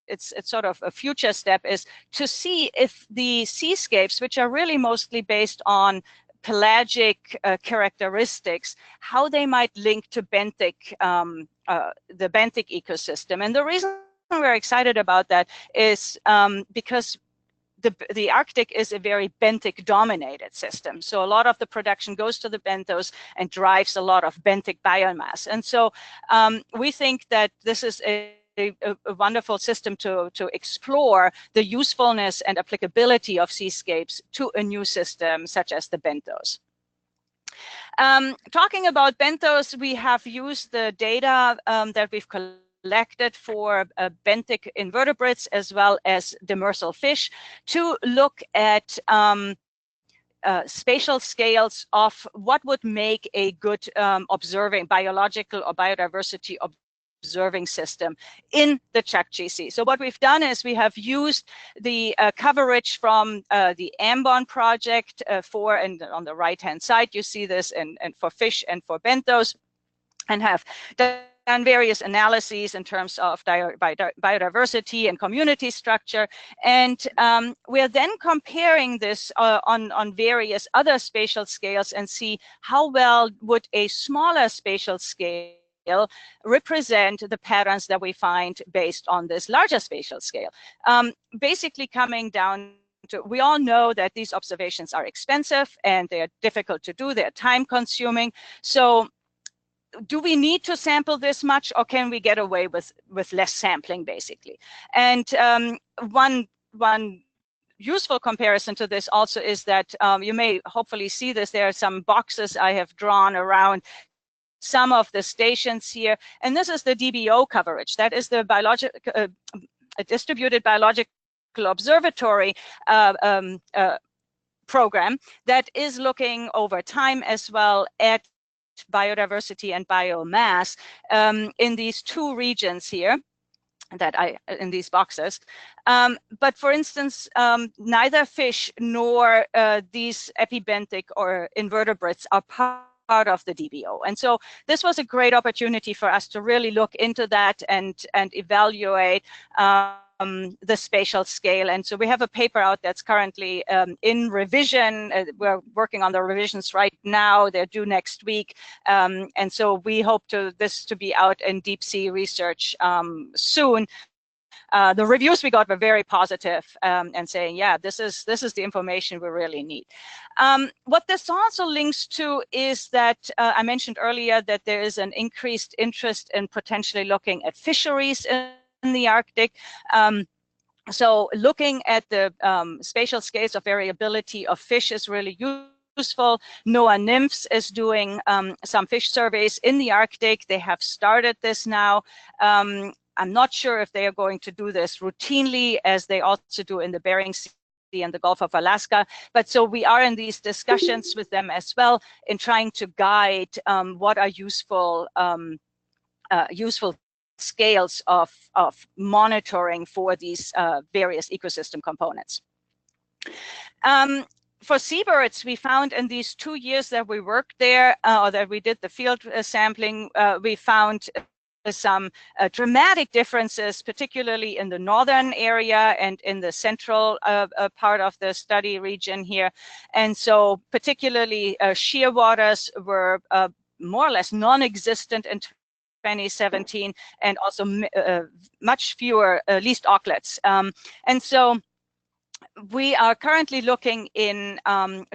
it's sort of a future step, is to see if the seascapes, which are really mostly based on pelagic characteristics, how they might link to benthic, the benthic ecosystem. And the reason we're excited about that is because the Arctic is a very benthic dominated system. So a lot of the production goes to the benthos and drives a lot of benthic biomass. And so we think that this is a wonderful system to explore the usefulness and applicability of seascapes to a new system such as the benthos. Talking about benthos, we have used the data that we've collected for benthic invertebrates as well as demersal fish to look at spatial scales of what would make a good observing biological or biodiversity observing system in the Chukchi Sea. So what we've done is we have used the coverage from the Ambon project and on the right-hand side, you see this and for fish and for benthos, and have done various analyses in terms of biodiversity and community structure. And we're then comparing this on various other spatial scales and see how well would a smaller spatial scale represent the patterns that we find based on this larger spatial scale. Basically coming down to, we all know that these observations are expensive and they're difficult to do, they're time consuming. So do we need to sample this much, or can we get away with less sampling, basically? And one useful comparison to this also is that you may hopefully see this. There are some boxes I have drawn around some of the stations here, and this is the DBO coverage. That is the distributed biological observatory program that is looking over time as well at biodiversity and biomass in these two regions here in these boxes. But for instance, neither fish nor these epibenthic or invertebrates are part of the DBO. And so this was a great opportunity for us to really look into that and evaluate the spatial scale. And so we have a paper out that's currently in revision. We're working on the revisions right now. They're due next week. And so we hope this to be out in deep sea research soon. The reviews we got were very positive and saying, yeah, this is the information we really need. What this also links to is that I mentioned earlier that there is an increased interest in potentially looking at fisheries in the Arctic. So looking at the spatial scales of variability of fish is really useful. NOAA NIMFS is doing some fish surveys in the Arctic. They have started this now. I'm not sure if they are going to do this routinely as they also do in the Bering Sea and the Gulf of Alaska. But so we are in these discussions with them as well in trying to guide what are useful scales of monitoring for these various ecosystem components. For seabirds, we found in these 2 years that we worked there, or that we did the field sampling, we found some dramatic differences, particularly in the northern area and in the central part of the study region here. And so particularly shearwaters were more or less non-existent in 2017, and also much fewer least auklets. And so we are currently looking in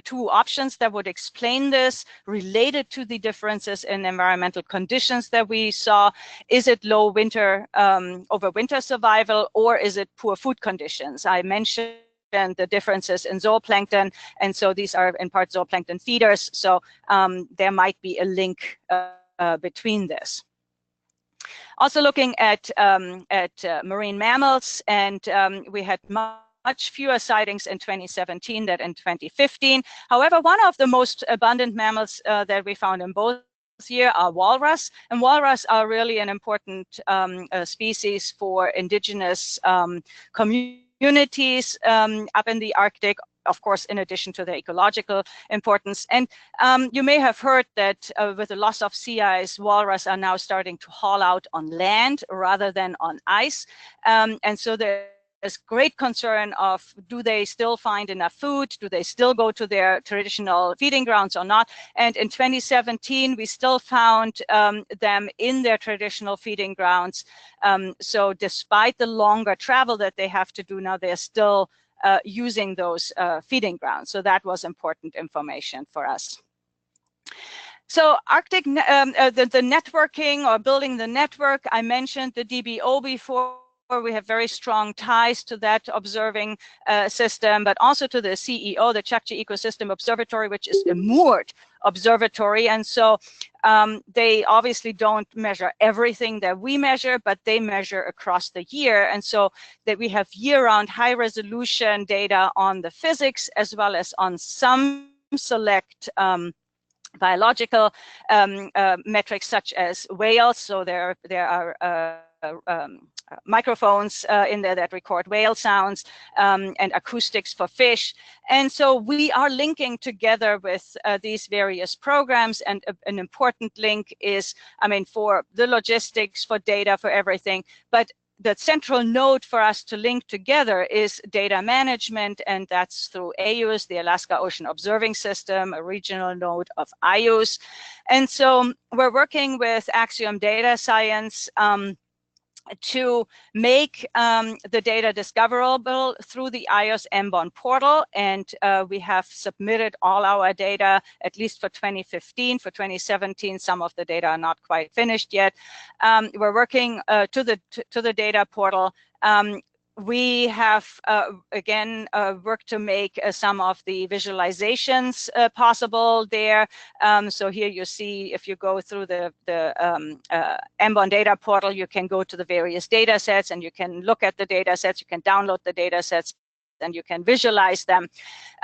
two options that would explain this related to the differences in environmental conditions that we saw. Is it low winter, overwinter survival, or is it poor food conditions? I mentioned the differences in zooplankton, and so these are in part zooplankton feeders, so there might be a link between this. Also looking at marine mammals, and we had much fewer sightings in 2017 than in 2015. However, one of the most abundant mammals that we found in both here are walrus, and walrus are really an important species for indigenous communities up in the Arctic, of course, in addition to the ecological importance. And you may have heard that with the loss of sea ice, walrus are now starting to haul out on land rather than on ice. And so there's great concern of, do they still find enough food? Do they still go to their traditional feeding grounds or not? And in 2017, we still found them in their traditional feeding grounds. So despite the longer travel that they have to do now, they're still using those feeding grounds. So that was important information for us. So Arctic, the networking or building the network, I mentioned the DBO before. We have very strong ties to that observing system, but also to the CEO, the Chukchi Ecosystem Observatory, which is a moored observatory. And so they obviously don't measure everything that we measure, but they measure across the year. And so that we have year-round high-resolution data on the physics, as well as on some select biological metrics, such as whales. So there are microphones in there that record whale sounds and acoustics for fish. And so we are linking together with these various programs, and an important link is, I mean, for the logistics, for data, for everything, but the central node for us to link together is data management, and that's through AOS, the Alaska Ocean Observing System, a regional node of IOS. And so we're working with Axiom Data Science to make the data discoverable through the iOS MBON portal. And we have submitted all our data, at least for 2015. For 2017, some of the data are not quite finished yet. We're working to the data portal. We have, again, worked to make some of the visualizations possible there. So here you see, if you go through the MBON data portal, you can go to the various data sets, and you can look at the data sets, you can download the data sets, and you can visualize them.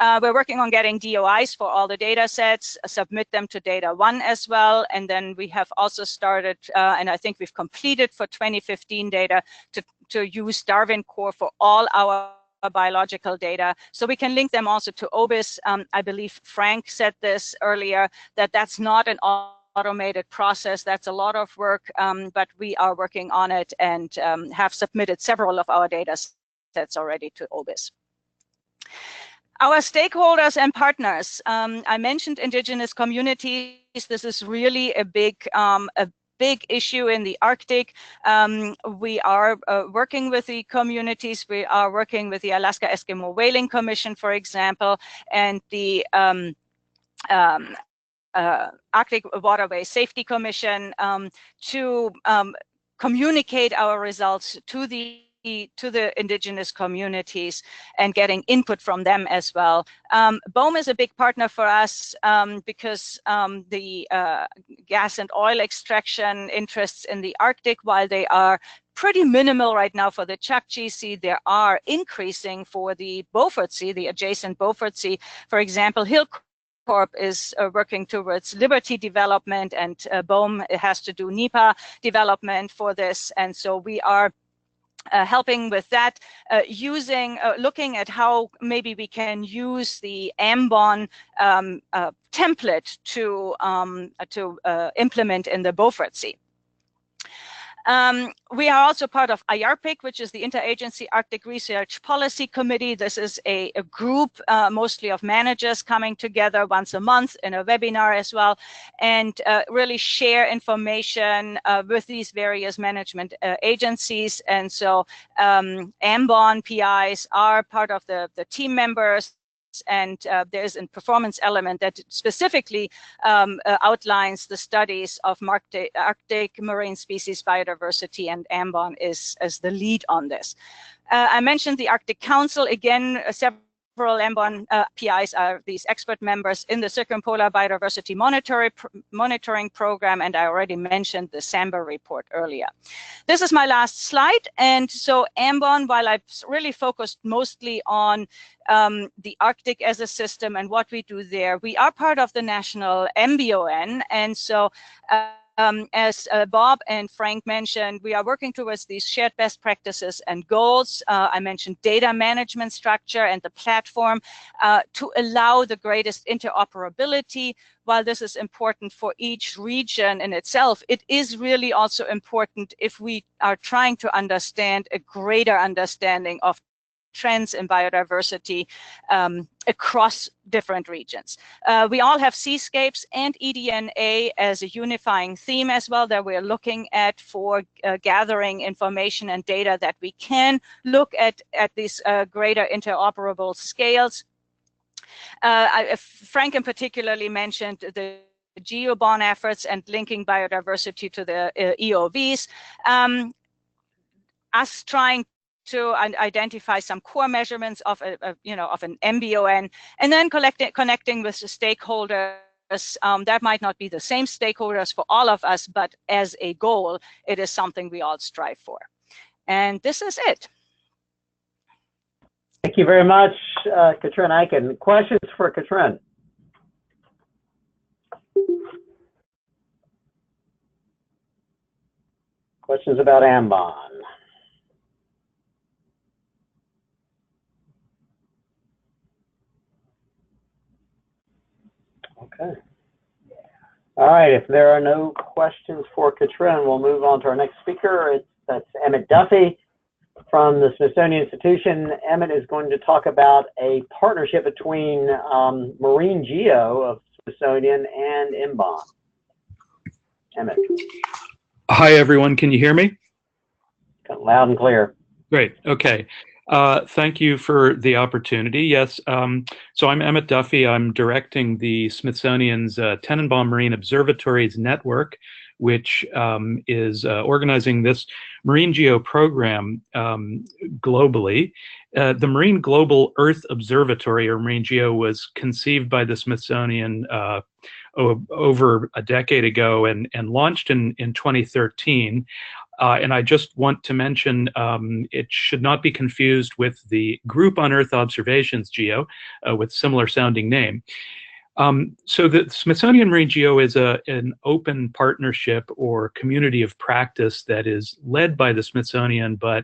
We're working on getting DOIs for all the data sets, submit them to Data One as well. And then we have also started, and I think we've completed for 2015 data, to use Darwin Core for all our biological data. So we can link them also to OBIS. I believe Frank said this earlier, that that's not an automated process. That's a lot of work, but we are working on it, and have submitted several of our data sets already to OBIS. Our stakeholders and partners. I mentioned indigenous communities. This is really a big issue in the Arctic. We are working with the communities. We are working with the Alaska Eskimo Whaling Commission, for example, and the Arctic Waterway Safety Commission to communicate our results to the indigenous communities and getting input from them as well. BOEM is a big partner for us because the gas and oil extraction interests in the Arctic, while they are pretty minimal right now for the Chukchi Sea, they are increasing for the Beaufort Sea, the adjacent Beaufort Sea. For example, Hillcorp is working towards Liberty development, and BOEM has to do NEPA development for this. And so we are helping with that, looking at how maybe we can use the MBON template to implement in the Beaufort Sea. We are also part of IARPIC, which is the Interagency Arctic Research Policy Committee. This is a group mostly of managers coming together once a month in a webinar as well, and really share information with these various management agencies. And so MBON PIs are part of the team members. And there's a performance element that specifically outlines the studies of Arctic marine species biodiversity, and MBON is as the lead on this. I mentioned the Arctic Council. Again, several several MBON PIs are these expert members in the Circumpolar Biodiversity Monitoring Program, and I already mentioned the SAMBA report earlier. This is my last slide, and so MBON, while I've really focused mostly on the Arctic as a system and what we do there, we are part of the national MBON, and so as Bob and Frank mentioned, we are working towards these shared best practices and goals. I mentioned data management structure and the platform to allow the greatest interoperability. While this is important for each region in itself, it is really also important if we are trying to understand a greater understanding of trends in biodiversity across different regions. We all have seascapes and eDNA as a unifying theme as well that we're looking at for gathering information and data that we can look at these greater interoperable scales. Frank in particularly mentioned the GeoBon efforts and linking biodiversity to the EOVs. Us trying to identify some core measurements of of an MBON, and then connecting with the stakeholders. That might not be the same stakeholders for all of us, but as a goal, it is something we all strive for. And this is it.
Thank you very much, Katrin Eichen. Questions for Katrin? Questions about MBON? Okay. All right, if there are no questions for Katrin, we'll move on to our next speaker. That's Emmett Duffy from the Smithsonian Institution. Emmett is going to talk about a partnership between Marine Geo of Smithsonian and MBON. Emmett.
Hi, everyone. Can you hear me?
Loud and clear.
Great. Okay. Thank you for the opportunity. Yes, so I'm Emmett Duffy. I'm directing the Smithsonian's Tenenbaum Marine Observatories Network, which is organizing this Marine Geo program globally. The Marine Global Earth Observatory, or Marine Geo, was conceived by the Smithsonian over a decade ago and launched in 2013. And I just want to mention it should not be confused with the Group on Earth Observations Geo, with similar sounding name. So the Smithsonian Marine Geo is an open partnership or community of practice that is led by the Smithsonian, but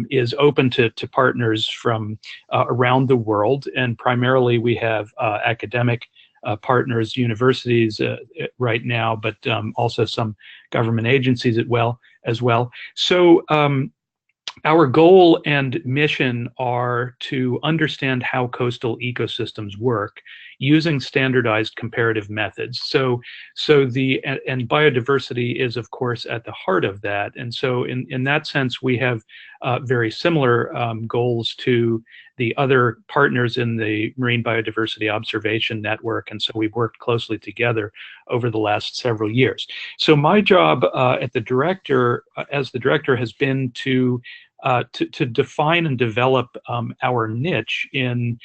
is open to partners from around the world. And primarily we have academic partners, universities right now, but also some government agencies as well. So our goal and mission are to understand how coastal ecosystems work using standardized comparative methods. So and biodiversity is, of course, at the heart of that. And so in that sense, we have very similar goals to the other partners in the Marine Biodiversity Observation Network. And so we've worked closely together over the last several years. So my job as the director has been to define and develop our niche in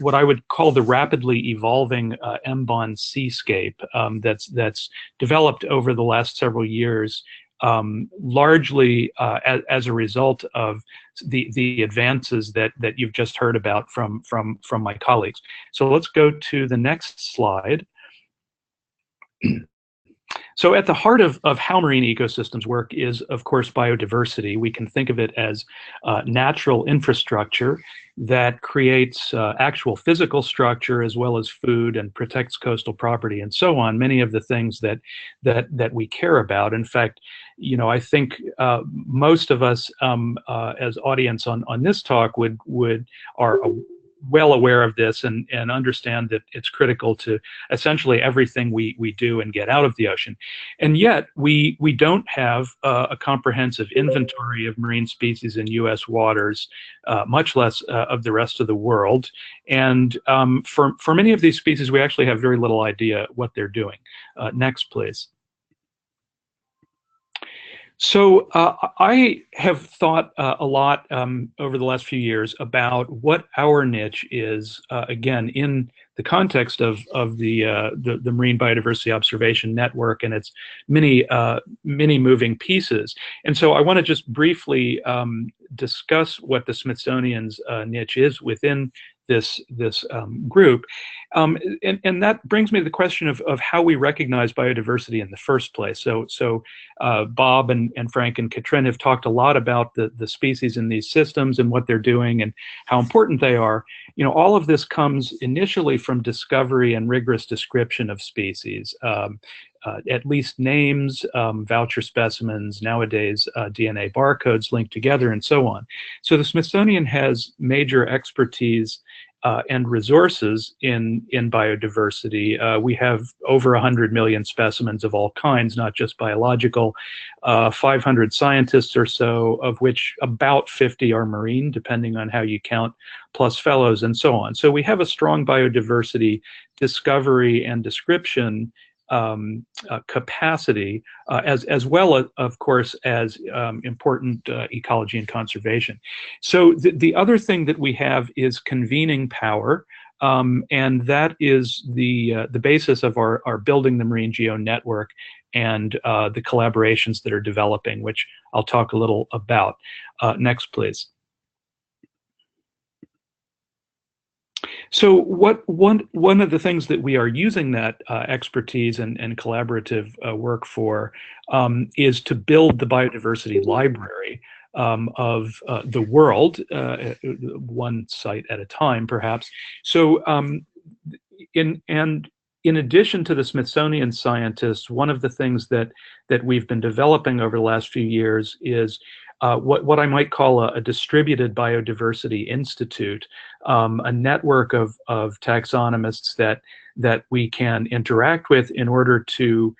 what I would call the rapidly evolving MBON seascape that's developed over the last several years, largely as a result of the advances that you've just heard about from my colleagues. So let's go to the next slide. So at the heart of how marine ecosystems work is, of course, biodiversity. We can think of it as natural infrastructure that creates actual physical structure as well as food and protects coastal property and so on, many of the things that we care about. In fact, I think most of us as audience on this talk are well aware of this and understand that it's critical to essentially everything we do and get out of the ocean. And yet we don't have a comprehensive inventory of marine species in U.S. waters, much less of the rest of the world. And for many of these species, we actually have very little idea what they're doing. Next, please. So I have thought a lot over the last few years about what our niche is, again, in the context of the Marine Biodiversity Observation Network and its many moving pieces. And so I want to just briefly discuss what the Smithsonian's niche is within this group. And that brings me to the question of how we recognize biodiversity in the first place. So Bob and Frank and Katrin have talked a lot about the species in these systems and what they're doing and how important they are. You know, all of this comes initially from discovery and rigorous description of species. At least names, voucher specimens, nowadays DNA barcodes linked together, and so on. So the Smithsonian has major expertise and resources in biodiversity. We have over 100 million specimens of all kinds, not just biological, 500 scientists or so, of which about 50 are marine, depending on how you count, plus fellows and so on. So we have a strong biodiversity discovery and description capacity, as well, of course, as important ecology and conservation. So the other thing that we have is convening power, and that is the basis of our Building the Marine Geo Network and the collaborations that are developing, which I'll talk a little about. Next, please. So one of the things that we are using that expertise and collaborative work for is to build the biodiversity library of the world, one site at a time, perhaps. So in addition to the Smithsonian scientists, one of the things that we've been developing over the last few years is what I might call a distributed biodiversity institute, a network of taxonomists that we can interact with in order to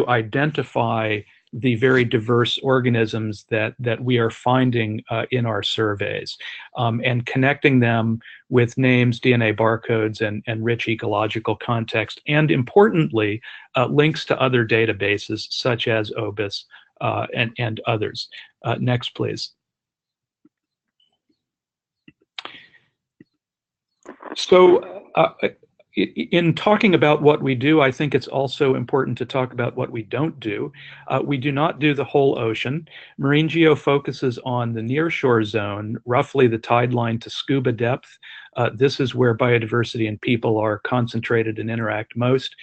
identify the very diverse organisms that we are finding in our surveys, and connecting them with names, DNA barcodes, and rich ecological context, and importantly, links to other databases such as OBIS and others. Next, please. So in talking about what we do, I think it's also important to talk about what we don't do. We do not do the whole ocean. Marine Geo focuses on the nearshore zone, roughly the tide line to scuba depth. This is where biodiversity and people are concentrated and interact most.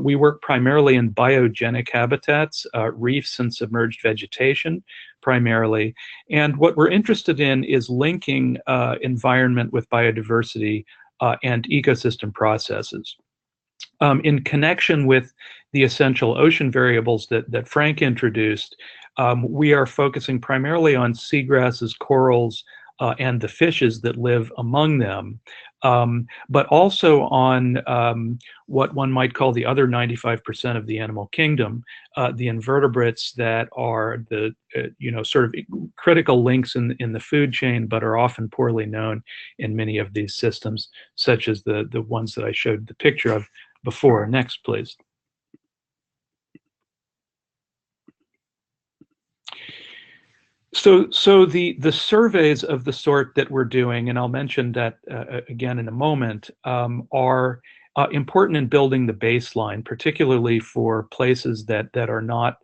We work primarily in biogenic habitats, reefs and submerged vegetation primarily. And what we're interested in is linking environment with biodiversity and ecosystem processes. In connection with the essential ocean variables that Frank introduced, we are focusing primarily on seagrasses, corals, and the fishes that live among them, but also on what one might call the other 95% of the animal kingdom, the invertebrates that are the sort of critical links in the food chain, but are often poorly known in many of these systems, such as the ones that I showed the picture of before. Next, please. So the surveys of the sort that we're doing, and I'll mention that again in a moment, are important in building the baseline, particularly for places that are not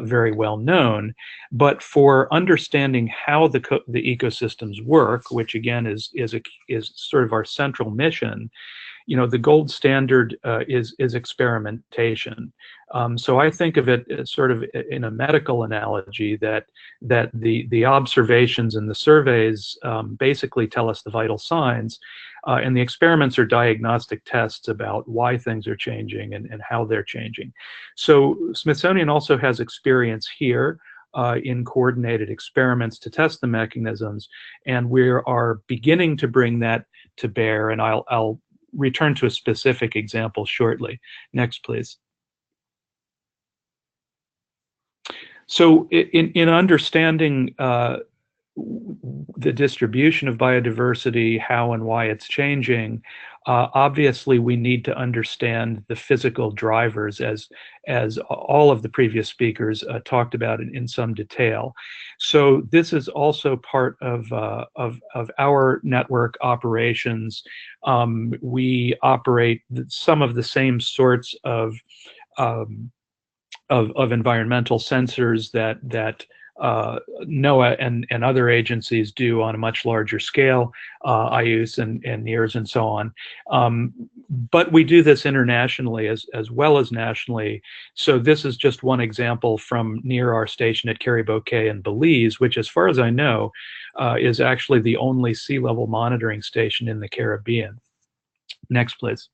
very well known, but for understanding how the ecosystems work, which again is sort of our central mission. You know, the gold standard is experimentation. So I think of it as sort of in a medical analogy that the observations and the surveys basically tell us the vital signs, and the experiments are diagnostic tests about why things are changing and how they're changing. So Smithsonian also has experience here in coordinated experiments to test the mechanisms, and we are beginning to bring that to bear, and I'll return to a specific example shortly. Next, please. So in understanding the distribution of biodiversity, how and why it's changing, obviously we need to understand the physical drivers, as all of the previous speakers talked about in some detail. So this is also part of our network operations. We operate some of the same sorts of environmental sensors that NOAA and other agencies do on a much larger scale, IUS and NIRS and so on. But we do this internationally as well as nationally. So this is just one example from near our station at Caribou Cay in Belize, which, as far as I know, is actually the only sea level monitoring station in the Caribbean. Next, please.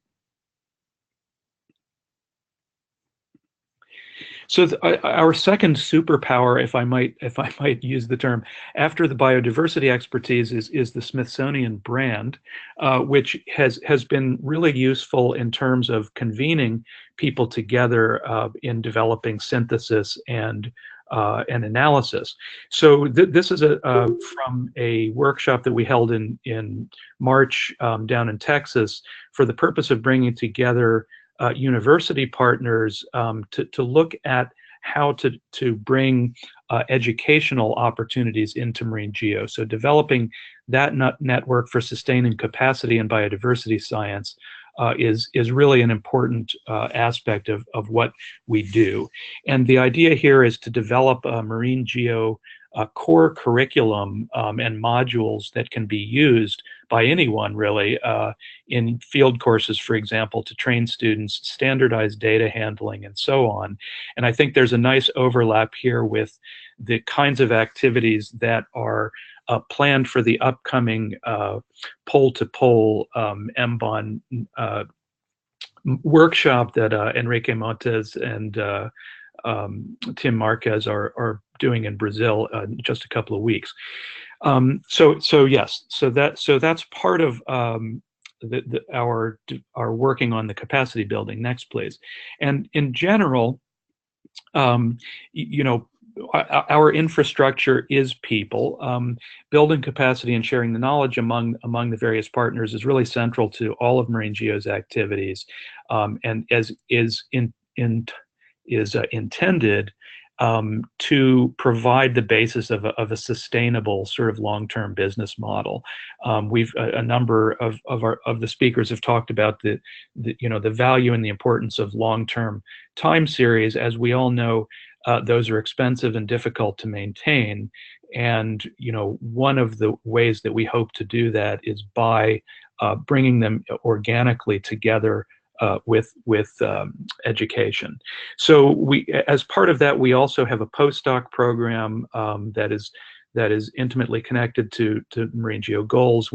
So our second superpower, if I might use the term, after the biodiversity expertise, is the Smithsonian brand, which has been really useful in terms of convening people together in developing synthesis and analysis. So this is from a workshop that we held in March down in Texas for the purpose of bringing together university partners to look at how to bring educational opportunities into marine geo. So developing that network for sustaining capacity in biodiversity science is really an important aspect of what we do. And the idea here is to develop a marine geo core curriculum and modules that can be used by anyone, really, in field courses, for example, to train students, standardize data handling, and so on. And I think there's a nice overlap here with the kinds of activities that are planned for the upcoming pole-to-pole MBON workshop that Enrique Montes and Tim Marquez are doing in Brazil in just a couple of weeks. So yes, so that's part of our working on the capacity building. Next, please. And in general, you know, our infrastructure is people. Building capacity and sharing the knowledge among the various partners is really central to all of Marine Geo's activities, and is intended to provide the basis of a sustainable sort of long-term business model. A number of the speakers have talked about the value and the importance of long-term time series. As we all know, those are expensive and difficult to maintain. And one of the ways that we hope to do that is by bringing them organically together with education. So as part of that, we also have a postdoc program that is intimately connected to Marine Geo goals.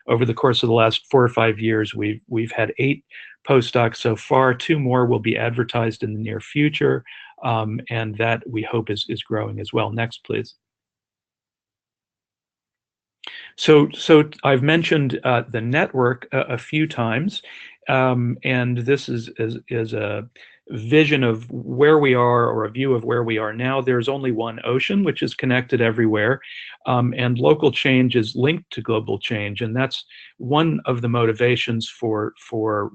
Over the course of the last 4 or 5 years, we've had 8 postdocs so far. 2 more will be advertised in the near future, and that we hope is growing as well. Next, please. So I've mentioned the network a few times, and this is a vision of where we are, or a view of where we are now. There's only one ocean, which is connected everywhere, and local change is linked to global change, and that's one of the motivations for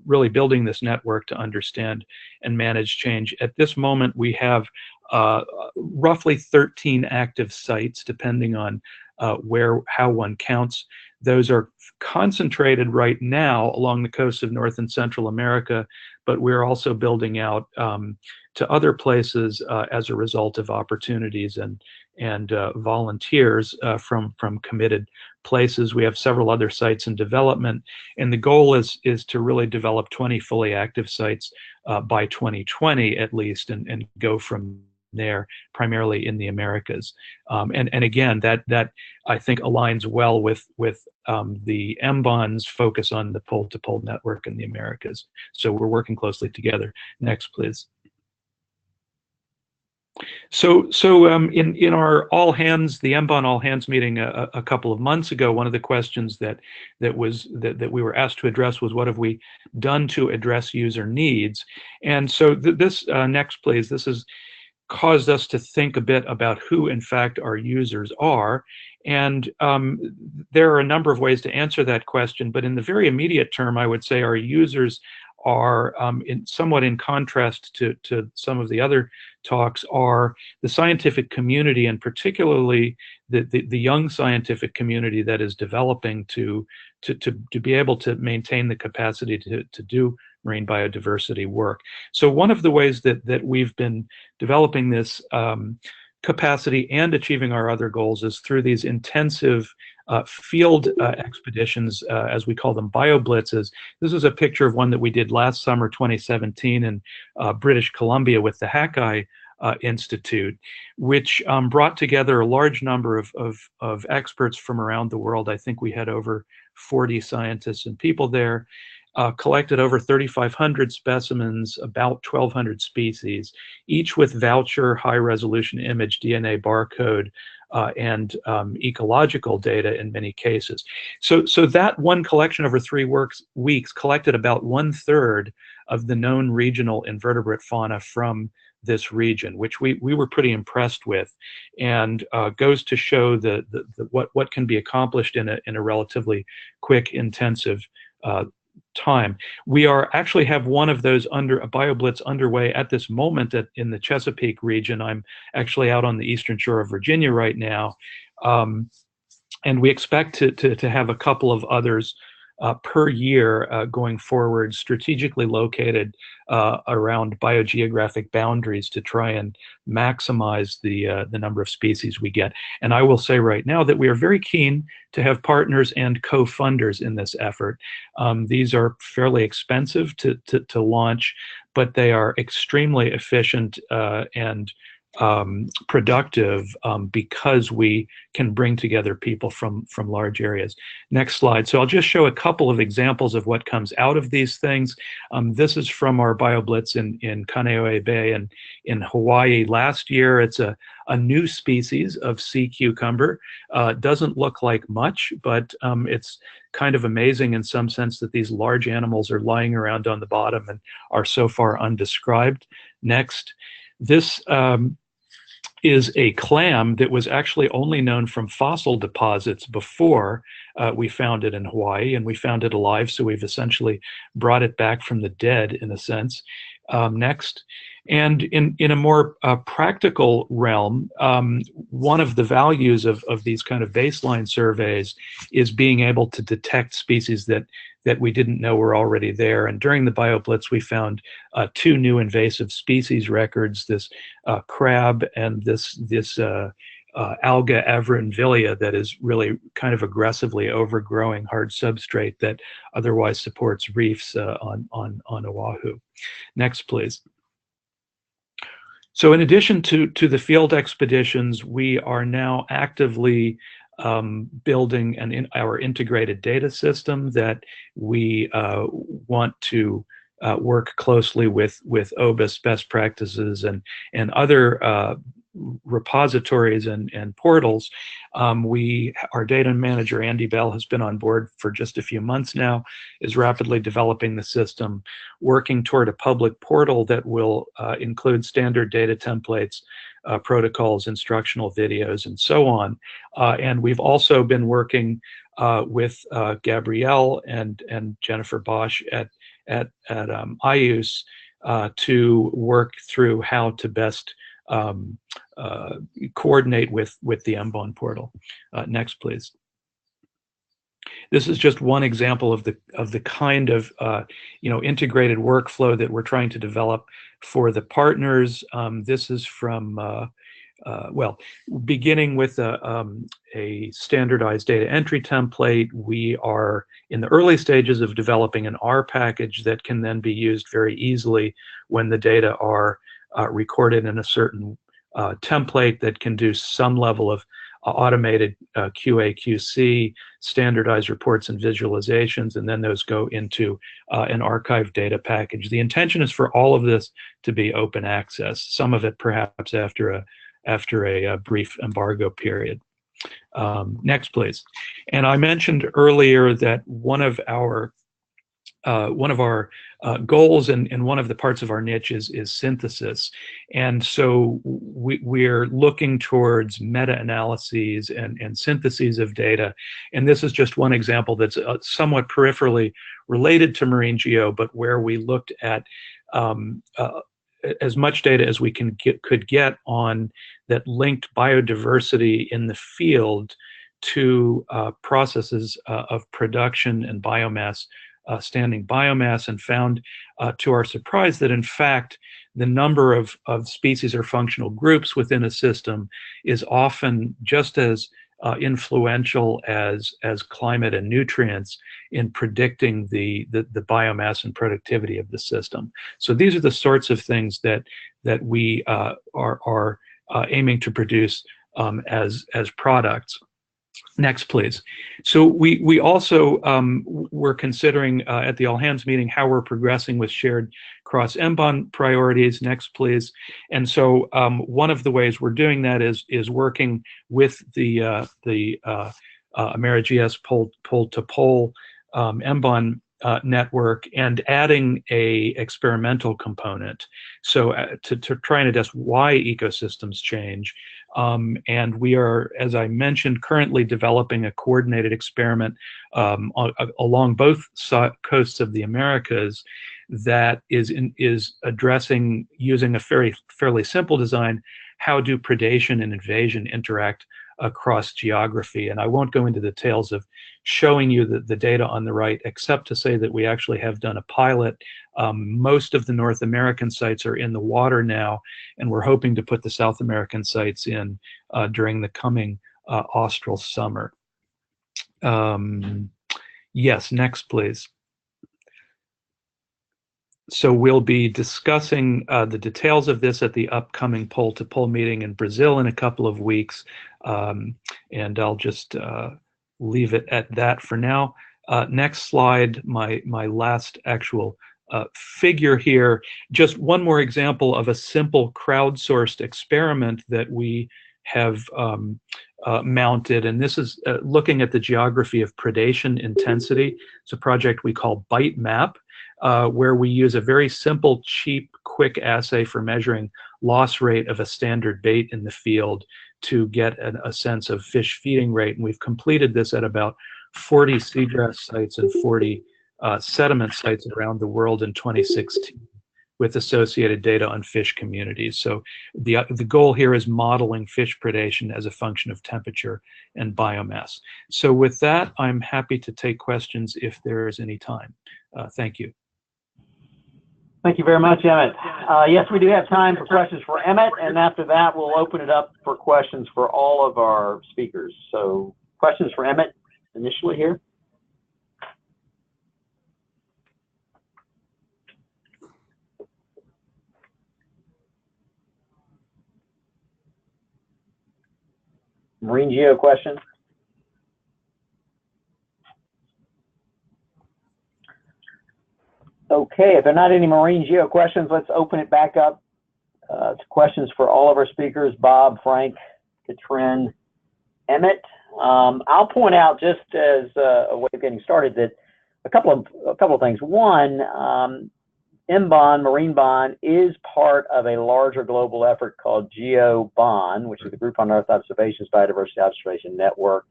really building this network to understand and manage change. At this moment, we have roughly 13 active sites, depending on how one counts. Those are concentrated right now along the coast of North and Central America, but we're also building out to other places as a result of opportunities and volunteers from committed places. We have several other sites in development, and the goal is to really develop 20 fully active sites by 2020 at least, and go from there, primarily in the Americas. And again, that I think aligns well with the MBON's focus on the pole-to-pole network in the Americas. So we're working closely together. Next, please. So in our all hands, the MBON all hands meeting a couple of months ago, one of the questions that we were asked to address was, what have we done to address user needs? And so this next, please. This is caused us to think a bit about who, in fact, our users are. And there are a number of ways to answer that question, but in the very immediate term, I would say our users are, somewhat in contrast to some of the other talks, are the scientific community, and particularly the young scientific community that is developing to be able to maintain the capacity to do marine biodiversity work. So one of the ways that we've been developing this capacity and achieving our other goals is through these intensive field expeditions, as we call them, BioBlitzes. This is a picture of one that we did last summer, 2017, in British Columbia with the Hackeye Institute, which brought together a large number of experts from around the world. I think we had over 40 scientists and people there, collected over 3,500 specimens, about 1,200 species, each with voucher, high-resolution image, DNA barcode, and ecological data in many cases. So that one collection over 3 weeks collected about 1/3 of the known regional invertebrate fauna from this region, which we were pretty impressed with, and goes to show what can be accomplished in a relatively quick, intensive time. We actually have one of those a BioBlitz underway at this moment in the Chesapeake region. I'm actually out on the eastern shore of Virginia right now, and we expect to have a couple of others per year going forward, strategically located around biogeographic boundaries to try and maximize the number of species we get. And I will say right now that we are very keen to have partners and co-funders in this effort. These are fairly expensive to launch, but they are extremely efficient and productive because we can bring together people from large areas. Next slide. So I'll just show a couple of examples of what comes out of these things. This is from our BioBlitz in Kaneohe Bay in Hawaii last year. It's a new species of sea cucumber. Doesn't look like much, but it's kind of amazing in some sense that these large animals are lying around on the bottom and are so far undescribed. Next. This is a clam that was actually only known from fossil deposits before we found it in Hawaii, and we found it alive, so we've essentially brought it back from the dead in a sense. Next. And in a more practical realm, one of the values of these kind of baseline surveys is being able to detect species that we didn't know were already there. And during the BioBlitz, we found 2 new invasive species records, this crab and this alga averinvilia that is really kind of aggressively overgrowing hard substrate that otherwise supports reefs on Oahu. Next, please. So in addition to the field expeditions, we are now actively building our integrated data system that we want to work closely with OBIS best practices and other repositories and portals. Our data manager, Andy Bell, has been on board for just a few months now, is rapidly developing the system, working toward a public portal that will include standard data templates, protocols, instructional videos, and so on. And we've also been working with Gabrielle and Jennifer Bosch at IUS to work through how to best coordinate with the MBON portal. Next, please. This is just one example of the kind of integrated workflow that we're trying to develop for the partners. This is from well, beginning with a standardized data entry template. We are in the early stages of developing an R package that can then be used very easily when the data are recorded in a certain template that can do some level of automated QA/QC, standardized reports and visualizations, and then those go into an archive data package. The intention is for all of this to be open access, some of it perhaps after a brief embargo period. Next, please. And I mentioned earlier that one of our one of our goals and one of the parts of our niche is synthesis. And so we're looking towards meta-analyses and syntheses of data. And this is just one example that's somewhat peripherally related to marine geo, but where we looked at as much data as we could get on that linked biodiversity in the field to processes of production and biomass, standing biomass, and found to our surprise that in fact the number of species or functional groups within a system is often just as influential as climate and nutrients in predicting the biomass and productivity of the system. So these are the sorts of things that we are aiming to produce as products. Next, please. So we also were considering at the all hands meeting how we're progressing with shared cross MBON priorities. Next, please. And so one of the ways we're doing that is working with the AmeriGS pole-to-pole MBON network and adding a experimental component. So to try and address why ecosystems change. And we are, as I mentioned, currently developing a coordinated experiment along both coasts of the Americas that is addressing, using a fairly simple design, how do predation and invasion interact across geography. And I won't go into the details of showing you the data on the right, except to say that we actually have done a pilot. Most of the North American sites are in the water now, and we're hoping to put the South American sites in during the coming austral summer. Yes, next, please. So we'll be discussing the details of this at the upcoming pole-to-pole meeting in Brazil in a couple of weeks. And I'll just leave it at that for now. Next slide, my last actual figure here. Just one more example of a simple crowdsourced experiment that we have mounted. And this is looking at the geography of predation intensity. It's a project we call Bite Map, where we use a very simple, cheap, quick assay for measuring loss rate of a standard bait in the field to get a sense of fish feeding rate. And we've completed this at about 40 seagrass sites and 40 sediment sites around the world in 2016 with associated data on fish communities. So the goal here is modeling fish predation as a function of temperature and biomass. So with that, I'm happy to take questions if there is any time. Thank you.
Thank you very much, Emmett. Yes, we do have time for questions for Emmett, and after that, we'll open it up for questions for all of our speakers. So questions for Emmett initially here. Marine geo questions? Okay, if there are not any marine geo questions, let's open it back up to questions for all of our speakers, Bob, Frank, Katrin, Emmett. I'll point out, just as a way of getting started, that a couple of things. One, MBON, Marine Bond, is part of a larger global effort called GEO-BON, which is the Group on Earth Observations Biodiversity Observation Network.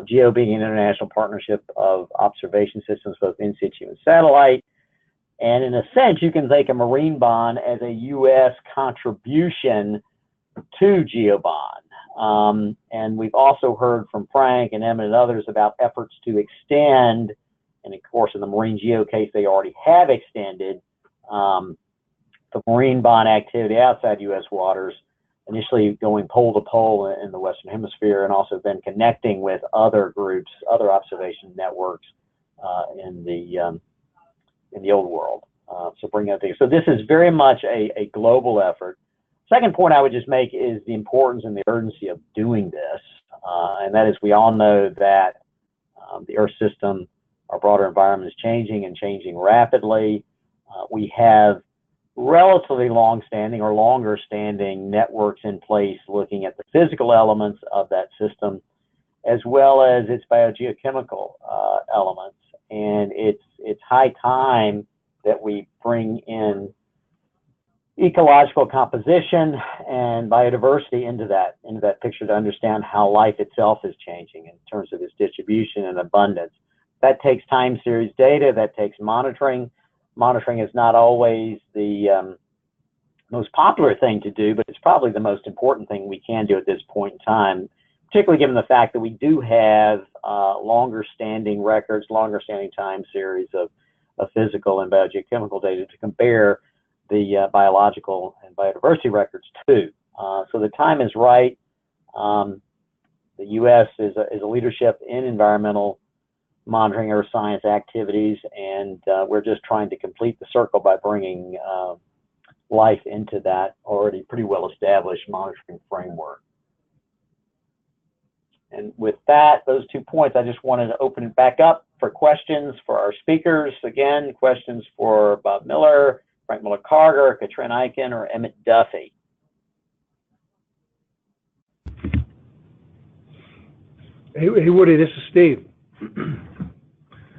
GEO being an international partnership of observation systems, both in situ and satellite. And in a sense, you can think of Marine Bond as a U.S. contribution to GEO-BON. And we've also heard from Frank and Emmett and others about efforts to extend, and of course in the Marine Geo case, they already have extended the Marine Bond activity outside U.S. waters, initially going pole to pole in the Western Hemisphere, and also then connecting with other groups, other observation networks in the old world. So bring out things. So this is very much a global effort. Second point I would just make is the importance and the urgency of doing this. And that is, we all know that the Earth system, our broader environment, is changing and changing rapidly. We have relatively long-standing or longer-standing networks in place looking at the physical elements of that system, as well as its biogeochemical elements. and it's high time that we bring in ecological composition and biodiversity into that picture to understand how life itself is changing in terms of its distribution and abundance. That takes time series data, that takes monitoring. Monitoring is not always the most popular thing to do, but it's probably the most important thing we can do at this point in time, particularly given the fact that we do have longer standing records, longer standing time series of physical and biogeochemical data to compare the biological and biodiversity records too. So the time is right. The U.S. is a leadership in environmental monitoring earth science activities, and we're just trying to complete the circle by bringing life into that already pretty well established monitoring framework. And with that, those 2 points, I just wanted to open it back up for questions for our speakers. Again, questions for Bob Miller, Frank Muller-Carter, Katrin Eichen, or Emmett Duffy.
Hey, Woody, this is Steve.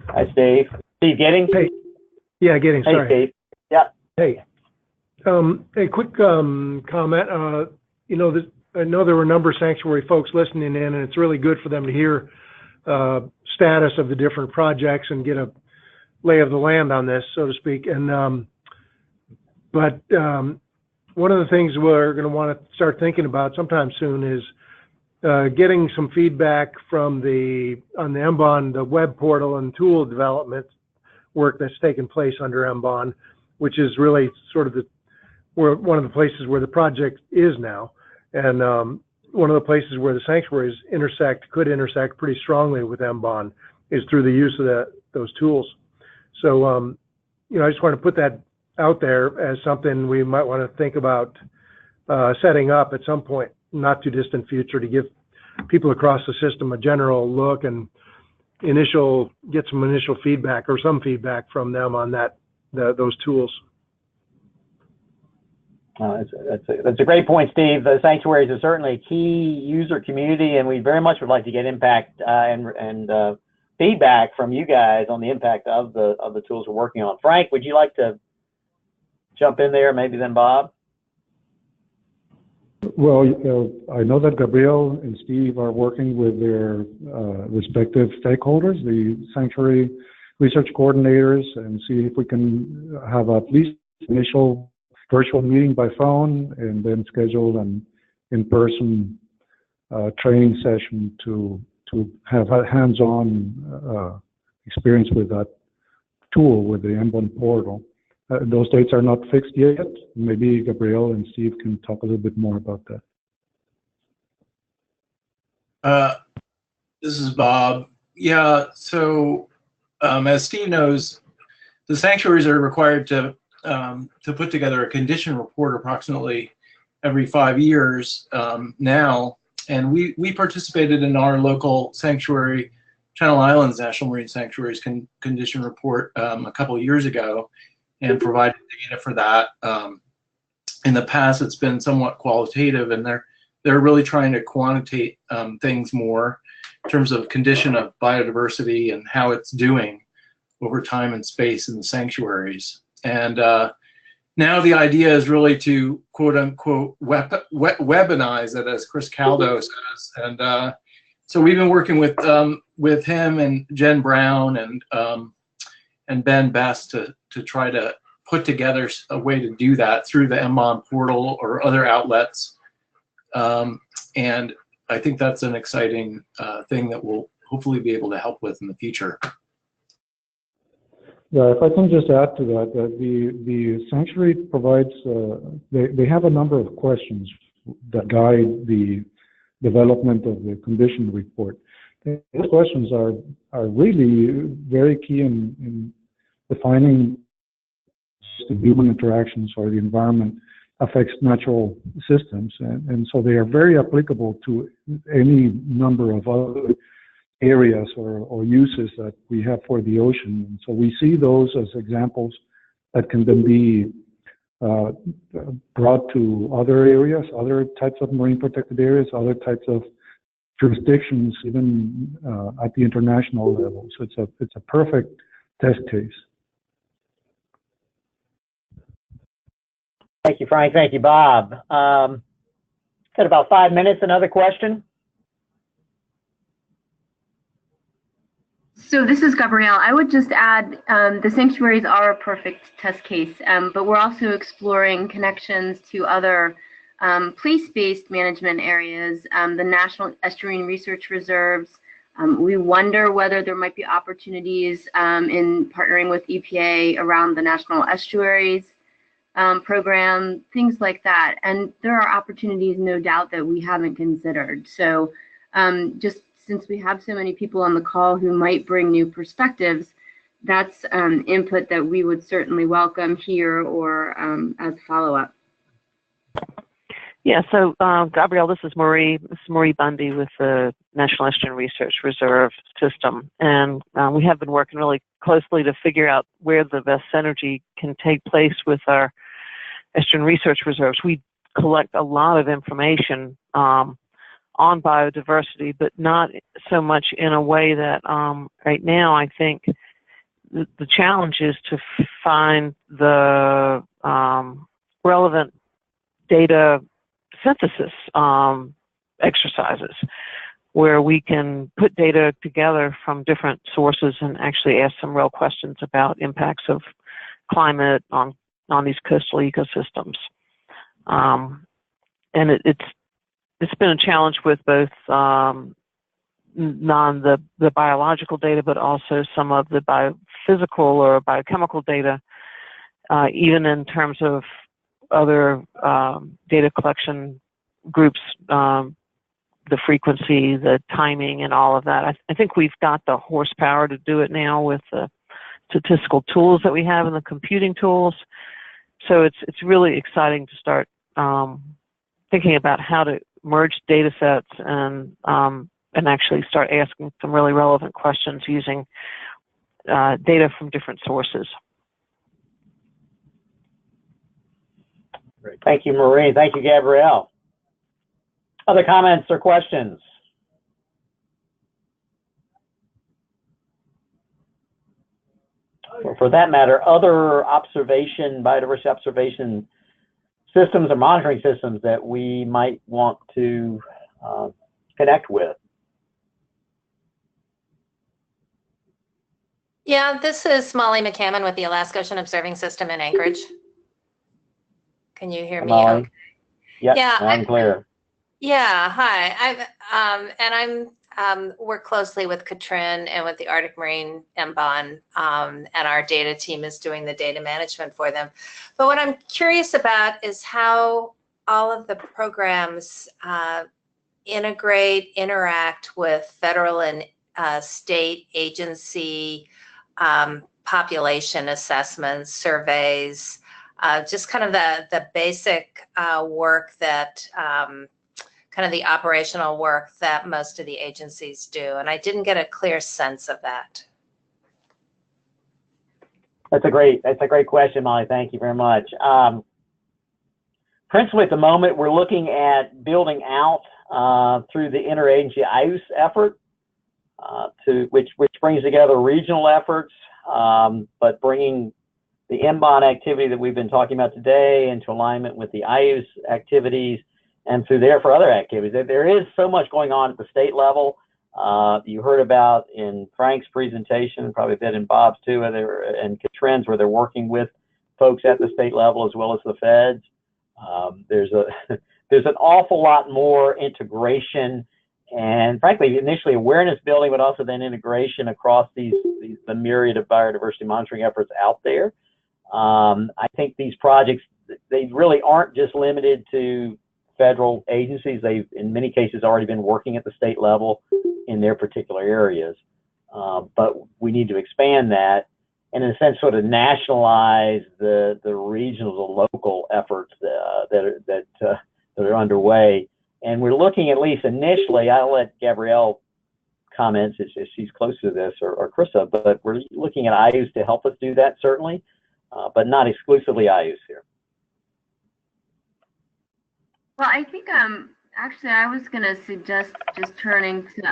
Hi, Steve. Steve Giddings?
Hey. Yeah, Giddings, sorry.
Hey, Steve. Yeah.
Hey. A quick comment. You know, I know there were a number of sanctuary folks listening in, and it's really good for them to hear status of the different projects and get a lay of the land on this, so to speak. And but one of the things we're going to want to start thinking about sometime soon is getting some feedback from on the MBON, the web portal and tool development work that's taken place under MBON, which is really sort of one of the places where the project is now, and one of the places where the sanctuaries could intersect pretty strongly with MBON is through the use of those tools. So, you know, I just want to put that out there as something we might want to think about setting up at some point, not too distant future, to give people across the system a general look and get some initial feedback or some feedback from them on those tools.
That's a great point, Steve. The sanctuaries are certainly a key user community, and we very much would like to get impact and feedback from you guys on the impact of the tools we're working on. Frank, would you like to jump in there, maybe then Bob?
Well, I know that Gabriel and Steve are working with their respective stakeholders, the sanctuary research coordinators, and see if we can have at least initial virtual meeting by phone and then schedule an in-person training session to have a hands-on experience with that tool, with the MBON portal. Those dates are not fixed yet. Maybe Gabriel and Steve can talk a little bit more about that.
This is Bob. Yeah, so as Steve knows, the sanctuaries are required to put together a condition report approximately every 5 years now. And we participated in our local sanctuary, Channel Islands National Marine Sanctuary's condition report a couple of years ago, and provided data for that. In the past, it's been somewhat qualitative, and they're really trying to quantitate things more in terms of condition of biodiversity and how it's doing over time and space in the sanctuaries. And now the idea is really to quote unquote weaponize it, as Chris Caldo says. And so we've been working with him and Jen Brown and Ben Best to try to put together a way to do that through the MBON portal or other outlets. And I think that's an exciting thing that we'll hopefully be able to help with in the future.
Yeah, if I can just add to that, the sanctuary provides, they have a number of questions that guide the development of the condition report. Those questions are really very key in defining the human interactions or the environment affects natural systems, and so they are very applicable to any number of other areas or uses that we have for the ocean. And so we see those as examples that can then be brought to other areas, other types of marine protected areas, other types of jurisdictions, even at the international level. So it's a perfect test case.
Thank you, Frank. Thank you, Bob. Got about 5 minutes. Another question?
So this is Gabrielle. I would just add the sanctuaries are a perfect test case, but we're also exploring connections to other place-based management areas, the National Estuarine Research Reserves. We wonder whether there might be opportunities in partnering with EPA around the National Estuaries program, things like that. And there are opportunities, no doubt, that we haven't considered. So just since we have so many people on the call who might bring new perspectives, that's input that we would certainly welcome here or as follow-up.
Yeah, so Gabrielle, this is Marie Bundy with the National Estuarine Research Reserve System, and we have been working really closely to figure out where the best synergy can take place with our estuarine research reserves. We collect a lot of information on biodiversity, but not so much in a way that right now I think the challenge is to find the relevant data synthesis exercises where we can put data together from different sources and actually ask some real questions about impacts of climate on these coastal ecosystems. And it's been a challenge with both the biological data, but also some of the biophysical or biochemical data, even in terms of other data collection groups, the frequency, the timing, and all of that. I think we've got the horsepower to do it now with the statistical tools that we have and the computing tools. So it's really exciting to start thinking about how to merge data sets and actually start asking some really relevant questions using data from different sources.
Great. Thank you, Marie. Thank you, Gabrielle. Other comments or questions? Or for that matter, other biodiversity observation systems or monitoring systems that we might want to connect with?
Yeah, this is Molly McCammon with the Alaska Ocean Observing System in Anchorage. Can you hear me?
Molly?
Okay.
Yep,
Yeah,
I'm clear.
Yeah, hi. I'm work closely with Katrin and with the Arctic Marine MBON, and our data team is doing the data management for them. But what I'm curious about is how all of the programs interact with federal and state agency population assessments, surveys, just kind of the basic work that kind of the operational work that most of the agencies do. And I didn't get a clear sense of that.
That's a great question, Molly. Thank you very much. Principally at the moment, we're looking at building out through the interagency IUS effort, which brings together regional efforts, but bringing the MBON activity that we've been talking about today into alignment with the IUS activities, and through there for other activities. There is so much going on at the state level. You heard about in Frank's presentation, probably a bit in Bob's too, and Katrin's, where they're working with folks at the state level as well as the feds. There's an awful lot more integration and, frankly, initially awareness building, but also then integration across the myriad of biodiversity monitoring efforts out there. I think these projects, they really aren't just limited to federal agencies. They've, in many cases, already been working at the state level in their particular areas. But we need to expand that and, in a sense, sort of nationalize the regional, the local efforts that are underway. And we're looking, at least initially, I'll let Gabrielle comment if she's close to this, or Krista, but we're looking at IUS to help us do that, certainly, but not exclusively IUS here.
Well, I think Actually, I was going to suggest just turning to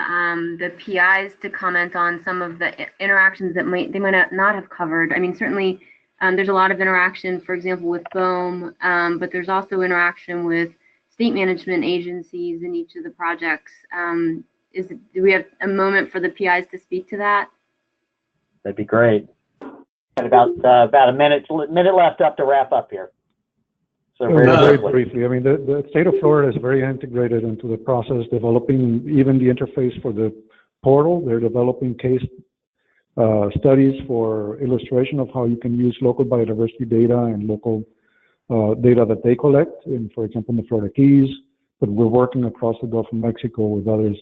the PIs to comment on some of the interactions that they might not have covered. I mean, certainly there's a lot of interaction, for example, with BOEM, but there's also interaction with state management agencies in each of the projects. Do we have a moment for the PIs to speak to that?
That'd be great. Got about a minute left up to wrap up here. So
very briefly, I mean, the state of Florida is very integrated into the process, developing even the interface for the portal. They're developing case studies for illustration of how you can use local biodiversity data and local data that they collect, in, for example, in the Florida Keys. But we're working across the Gulf of Mexico with others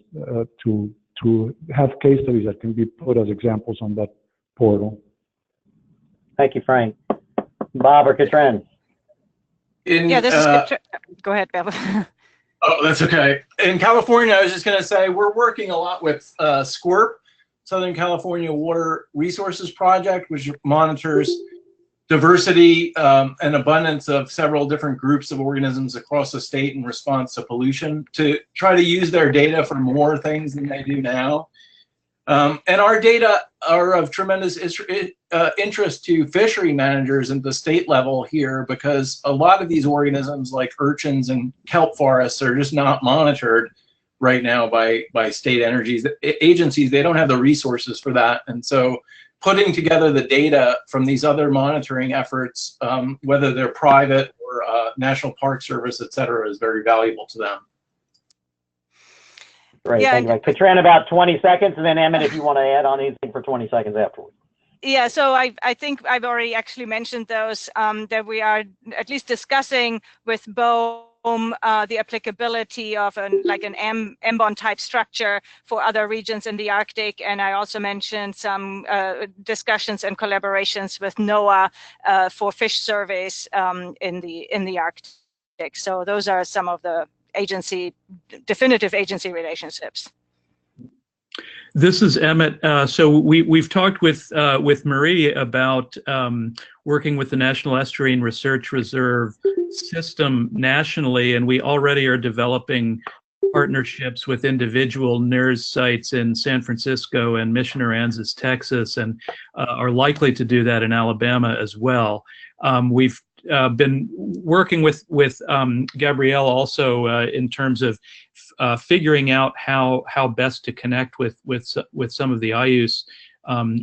to have case studies that can be put as examples on that portal.
Thank you, Frank. Bob or Katrin?
Yeah, this is Katrin. Go ahead, Bev.
Oh, that's okay. In California, I was just going to say we're working a lot with SCWRP, Southern California Water Resources Project, which monitors diversity and abundance of several different groups of organisms across the state in response to pollution, to try to use their data for more things than they do now. And our data are of tremendous interest to fishery managers at the state level here, because a lot of these organisms like urchins and kelp forests are just not monitored right now by state agencies. They don't have the resources for that. And so putting together the data from these other monitoring efforts, whether they're private or National Park Service, et cetera, is very valuable to them.
Great,
yeah,
thank you. Katrin, about 20 seconds, and then Emmett, if you want to add on anything for 20 seconds afterwards.
Yeah, so I think I've already actually mentioned those, that we are at least discussing with BOEM the applicability of an MBON type structure for other regions in the Arctic, and I also mentioned some discussions and collaborations with NOAA for fish surveys in the Arctic. So those are some of the definitive agency relationships.
This is Emmett. So we've talked with Marie about working with the National Estuarine Research Reserve system nationally, and we already are developing partnerships with individual NERS sites in San Francisco and Mission Aransas, Texas, and are likely to do that in Alabama as well. We've been working with Gabrielle also in terms of figuring out how best to connect with some of the IUCE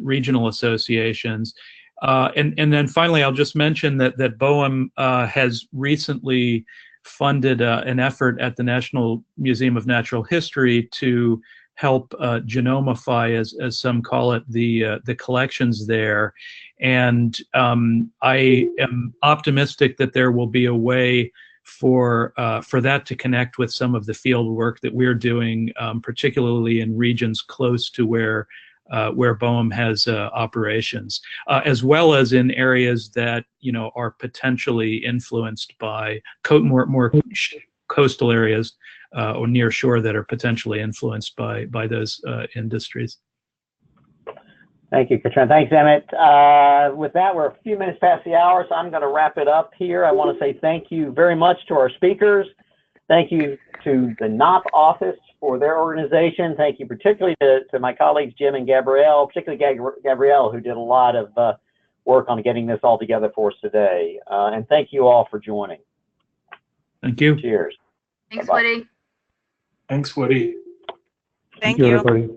regional associations. And then finally, I'll just mention that BOEM has recently funded an effort at the National Museum of Natural History to help genomify, as some call it, the collections there. And I am optimistic that there will be a way for that to connect with some of the field work that we're doing, particularly in regions close to where BOEM has operations, as well as in areas that are potentially influenced by more coastal areas or near shore that are potentially influenced by those industries.
Thank you, Katrin. Thanks, Emmett. With that, we're a few minutes past the hour, so I'm going to wrap it up here. I want to say thank you very much to our speakers. Thank you to the NOPP office for their organization. Thank you particularly to my colleagues, Jim and Gabrielle, particularly Gabrielle, who did a lot of work on getting this all together for us today. And thank you all for joining.
Thank you.
Cheers.
Thanks,
Bye-bye.
Woody.
Thanks, Woody.
Thank you.
Everybody.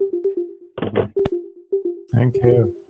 Thank you.